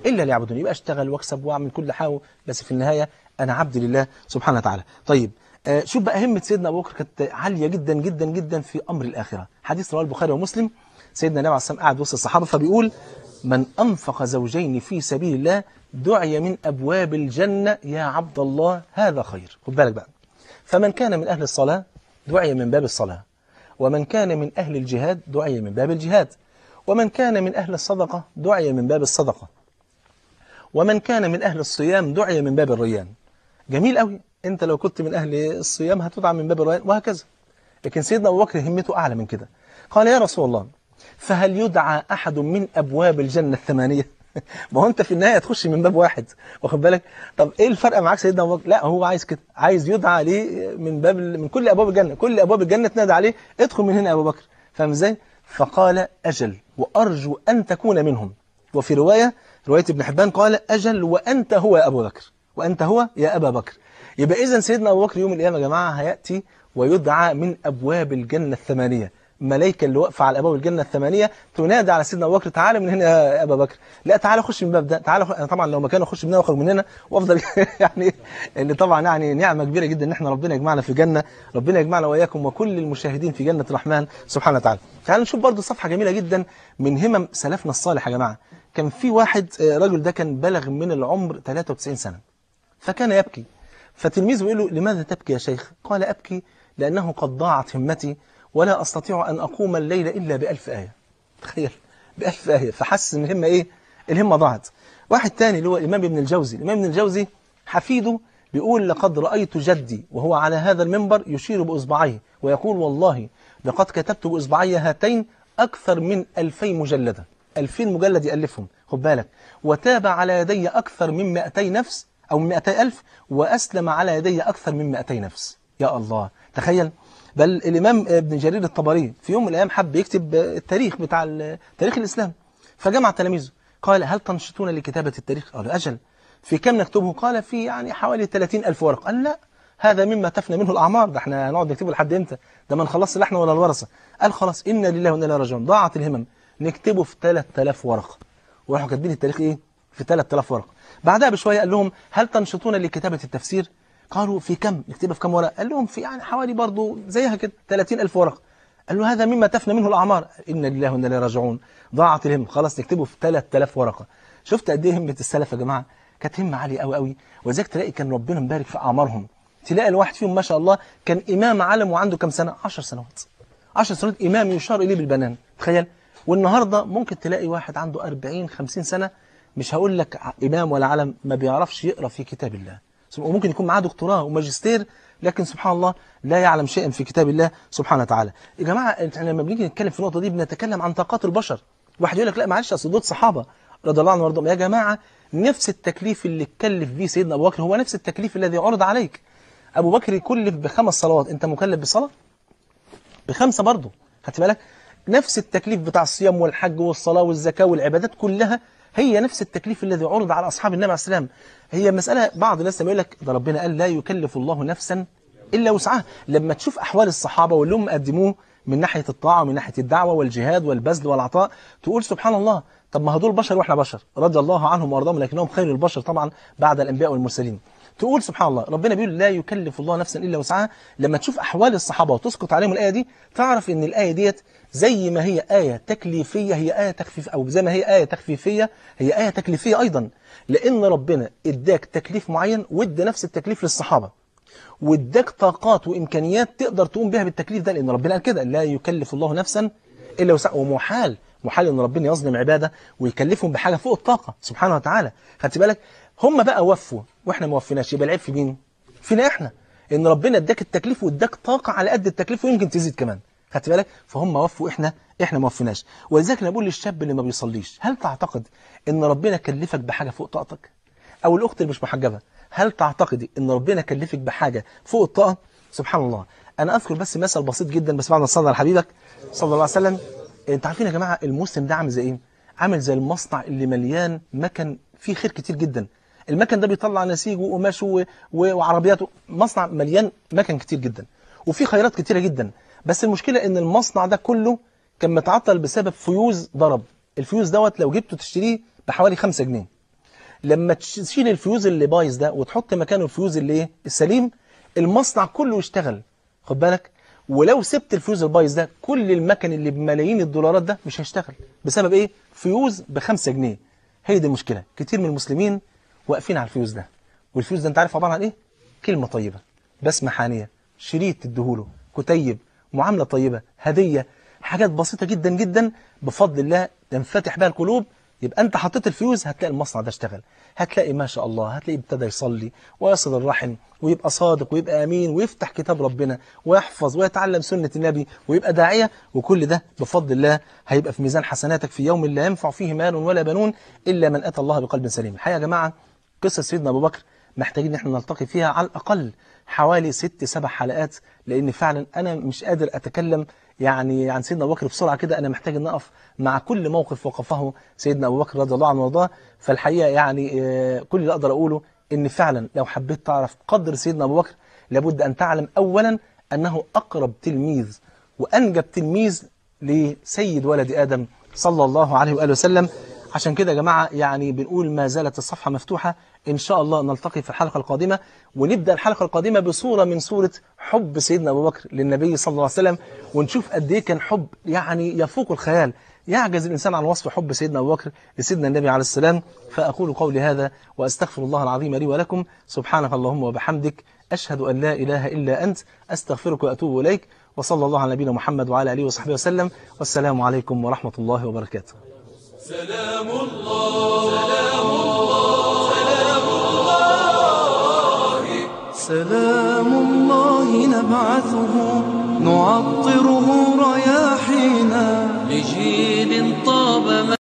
ليعبدون. يبقى اشتغل واكسب واعمل كل حاجه، بس في النهايه انا عبد لله سبحانه وتعالى. طيب شوف بقى همه سيدنا ابو بكر كانت عاليه جدا جدا جدا في امر الاخره. حديث رواه البخاري ومسلم، سيدنا النبي عليه الصلاه والسلام قاعد وسط الصحابه فبيقول من أنفق زوجين في سبيل الله دعي من أبواب الجنة يا عبد الله هذا خير. خد بالك بقى. فمن كان من أهل الصلاة دعي من باب الصلاة، ومن كان من أهل الجهاد دعي من باب الجهاد، ومن كان من أهل الصدقة دعي من باب الصدقة، ومن كان من أهل الصيام دعي من باب الريان. جميل قوي. أنت لو كنت من أهل الصيام هتدعى من باب الريان، وهكذا. لكن سيدنا أبو بكر همته أعلى من كده. قال يا رسول الله فهل يدعى أحد من أبواب الجنة الثمانية؟ ما هو أنت في النهاية تخش من باب واحد، واخد بالك؟ طب إيه الفرق معاك سيدنا أبو بكر؟ لا هو عايز كده، عايز يدعى عليه من باب من كل أبواب الجنة، كل أبواب الجنة تنادى عليه ادخل من هنا يا أبو بكر. فاهم إزاي؟ فقال أجل وأرجو أن تكون منهم. وفي رواية ابن حبان قال أجل وأنت هو يا أبو بكر، وأنت هو يا أبا بكر. يبقى إذن سيدنا أبو بكر يوم القيامة يا جماعة هيأتي ويدعى من أبواب الجنة الثمانية. الملائكة اللي واقفة على أبواب الجنة الثمانية تنادي على سيدنا أبو بكر تعالى من هنا يا أبا بكر، لا تعالى خش من الباب ده، تعالى أنا طبعا لو مكانه أخش من هنا وأخرج من هنا وأفضل يعني اللي طبعا يعني نعمة كبيرة جدا إن إحنا ربنا يجمعنا في جنة، ربنا يجمعنا وإياكم وكل المشاهدين في جنة الرحمن سبحانه وتعالى. تعالوا نشوف برضه صفحة جميلة جدا من همم سلفنا الصالح يا جماعة. كان في واحد رجل ده كان بلغ من العمر 93 سنة، فكان يبكي، فتلميذه يقول له لماذا تبكي يا شيخ؟ قال أبكي لأنه قد ضاعت همتي ولا أستطيع أن أقوم الليل إلا ب1000 آية. تخيل ب1000 آية، فحس إن الهمة إيه؟ الهمة ضاعت. واحد تاني اللي هو الإمام ابن الجوزي، الإمام ابن الجوزي حفيده بيقول لقد رأيت جدي وهو على هذا المنبر يشير بإصبعيه ويقول والله لقد كتبت بإصبعي هاتين أكثر من 2000 مجلدا، 2000 مجلد يألفهم، خد بالك، وتاب على يدي أكثر من 200 نفس أو 200,000 وأسلم على يدي أكثر من 200 نفس. يا الله تخيل. بل الإمام ابن جرير الطبري في يوم من الأيام حب يكتب التاريخ بتاع تاريخ الإسلام، فجمع تلاميذه قال هل تنشطون لكتابة التاريخ؟ قالوا أجل. في كم نكتبه؟ قال في يعني حوالي 30,000 ورقة. قال لا هذا مما تفنى منه الأعمار، ده احنا هنقعد نكتبه لحد امتى؟ ده ما نخلصش لا احنا ولا الورثة. قال خلاص إنا لله وإنا إليه راجعون، ضاعت الهمم، نكتبه في 3000 ورقة. وراحوا كاتبين التاريخ إيه؟ في 3000 ورقة. بعدها بشوية قال لهم هل تنشطون لكتابة التفسير؟ قالوا في كم؟ نكتبها في كم ورقة؟ قال لهم في يعني حوالي برضو زيها كده 30,000 ورقة. قال له هذا مما تفنى منه الأعمار، إنا لله وإنا إليه راجعون، ضاعت الهمة، خلاص نكتبه في 3000 ورقة. شفت قد إيه همة السلف يا جماعة؟ كانت همة عالية قوي قوي، ولذلك تلاقي كان ربنا مبارك في أعمارهم. تلاقي الواحد فيهم ما شاء الله كان إمام عالم وعنده كم سنة؟ 10 سنوات. 10 سنوات إمام يشار إليه بالبنان، تخيل. والنهاردة ممكن تلاقي واحد عنده 40 50 سنة مش هقول لك إمام ولا علم، ما بيعرفش يقرأ في كتاب الله، وممكن يكون معاه دكتوراه وماجستير لكن سبحان الله لا يعلم شيئا في كتاب الله سبحانه وتعالى. يا جماعة احنا لما بنيجي نتكلم في النقطة دي بنتكلم عن طاقات البشر. واحد يقول لك لا معلش اصل دول صحابة رضي الله عنهم وارضاهم. يا جماعة نفس التكليف اللي اتكلف به سيدنا أبو بكر هو نفس التكليف الذي عرض عليك. أبو بكر يكلف ب5 صلوات، أنت مكلف بصلاة ب5 برضه، خدت بالك؟ نفس التكليف بتاع الصيام والحج والصلاة والزكاة والعبادات كلها هي نفس التكليف الذي عرض على أصحاب النبي عليه السلام. هي مسألة بعض الناس لما يقول لك ده ربنا قال لا يكلف الله نفسا إلا وسعها، لما تشوف أحوال الصحابة واللي هم قدموه من ناحية الطاعة ومن ناحية الدعوة والجهاد والبذل والعطاء تقول سبحان الله، طب ما هدول بشر وإحنا بشر رضي الله عنهم وأرضاهم، لكنهم خير البشر طبعا بعد الأنبياء والمرسلين. تقول سبحان الله ربنا بيقول لا يكلف الله نفسا إلا وسعها. لما تشوف أحوال الصحابة وتسقط عليهم الآية دي تعرف إن الآية ديت زي ما هي آية تكليفية هي آية تخفيف، أو زي ما هي آية تخفيفية هي آية تكليفية أيضا، لأن ربنا إداك تكليف معين وإدى نفس التكليف للصحابة، وإداك طاقات وإمكانيات تقدر تقوم بها بالتكليف ده، لأن ربنا قال كده لا يكلف الله نفسا إلا وسعها. ومحال إن ربنا يظلم عباده ويكلفهم بحاجة فوق الطاقة سبحانه وتعالى. خدت بالك؟ هم بقى وفوا واحنا ما وفيناش، يبقى العيب في مين؟ فينا احنا، ان ربنا اداك التكليف واداك طاقه على قد التكليف ويمكن تزيد كمان، خدت بالك؟ فهم وفوا احنا ما وفيناش. ولذلك انا بقول للشاب اللي ما بيصليش هل تعتقد ان ربنا كلفك بحاجه فوق طاقتك؟ او الاخت اللي مش محجبه هل تعتقدي ان ربنا كلفك بحاجه فوق الطاقه؟ سبحان الله. انا اذكر بس مثل بسيط جدا بس بعد ما تصلي على حبيبك صلى الله عليه وسلم. انتوا عارفين يا جماعه المسلم ده عامل زي ايه؟ عامل زي المصنع اللي مليان مكن فيه خير كتير جدا. المكن ده بيطلع نسيج وقماش وعربيات، مصنع مليان مكن كتير جدا وفي خيرات كتيرة جدا. بس المشكلة ان المصنع ده كله كان متعطل بسبب فيوز ضرب. الفيوز دوت لو جبته تشتريه بحوالي 5 جنيه. لما تشيل الفيوز اللي بايظ ده وتحط مكانه الفيوز اللي السليم المصنع كله يشتغل، خد بالك؟ ولو سبت الفيوز البايظ ده كل المكن اللي بملايين الدولارات ده مش هيشتغل. بسبب ايه؟ فيوز ب5 جنيه. هي دي المشكلة. كتير من المسلمين واقفين على الفيوز ده، والفيوز ده انت عارف عبارة عن ايه؟ كلمة طيبة، بسمة حانية، شريط تديهوله، كتيب، معاملة طيبة، هدية، حاجات بسيطة جدا جدا بفضل الله تنفتح بها القلوب يبقى أنت حطيت الفلوس، هتلاقي المصنع ده اشتغل، هتلاقي ما شاء الله، هتلاقي ابتدى يصلي ويصل الرحم ويبقى صادق ويبقى أمين ويفتح كتاب ربنا ويحفظ ويتعلم سنة النبي ويبقى داعية، وكل ده بفضل الله هيبقى في ميزان حسناتك في يوم لا ينفع فيه مال ولا بنون إلا من أتى الله بقلب سليم. الحقيقة يا جماعة قصة سيدنا أبو بكر محتاجين ان احنا نلتقي فيها على الأقل حوالي 6-7 حلقات، لأن فعلا أنا مش قادر أتكلم يعني عن سيدنا أبو بكر بسرعة كده. أنا محتاج أن أقف مع كل موقف وقفه سيدنا أبو بكر رضي الله عنه وارضاه. فالحقيقة يعني كل اللي أقدر أقوله إن فعلا لو حبيت تعرف قدر سيدنا أبو بكر لابد أن تعلم أولا أنه أقرب تلميذ وأنجب تلميذ لسيد ولد آدم صلى الله عليه وآله وسلم. عشان كده يا جماعة يعني بنقول ما زالت الصفحة مفتوحة، إن شاء الله نلتقي في الحلقة القادمة ونبدأ الحلقة القادمة بصورة من صورة حب سيدنا أبو بكر للنبي صلى الله عليه وسلم، ونشوف قد إيه كان حب يعني يفوق الخيال، يعجز الإنسان عن وصف حب سيدنا أبو بكر لسيدنا النبي عليه السلام. فأقول قولي هذا وأستغفر الله العظيم لي ولكم. سبحانك اللهم وبحمدك، أشهد أن لا إله إلا أنت، أستغفرك وأتوب إليك، وصلى الله على نبينا محمد وعلى آله وصحبه وسلم، والسلام عليكم ورحمة الله وبركاته. سلام الله سلام الله سلام الله سلام الله نبعثه نعطره رياحينا لجيل طاب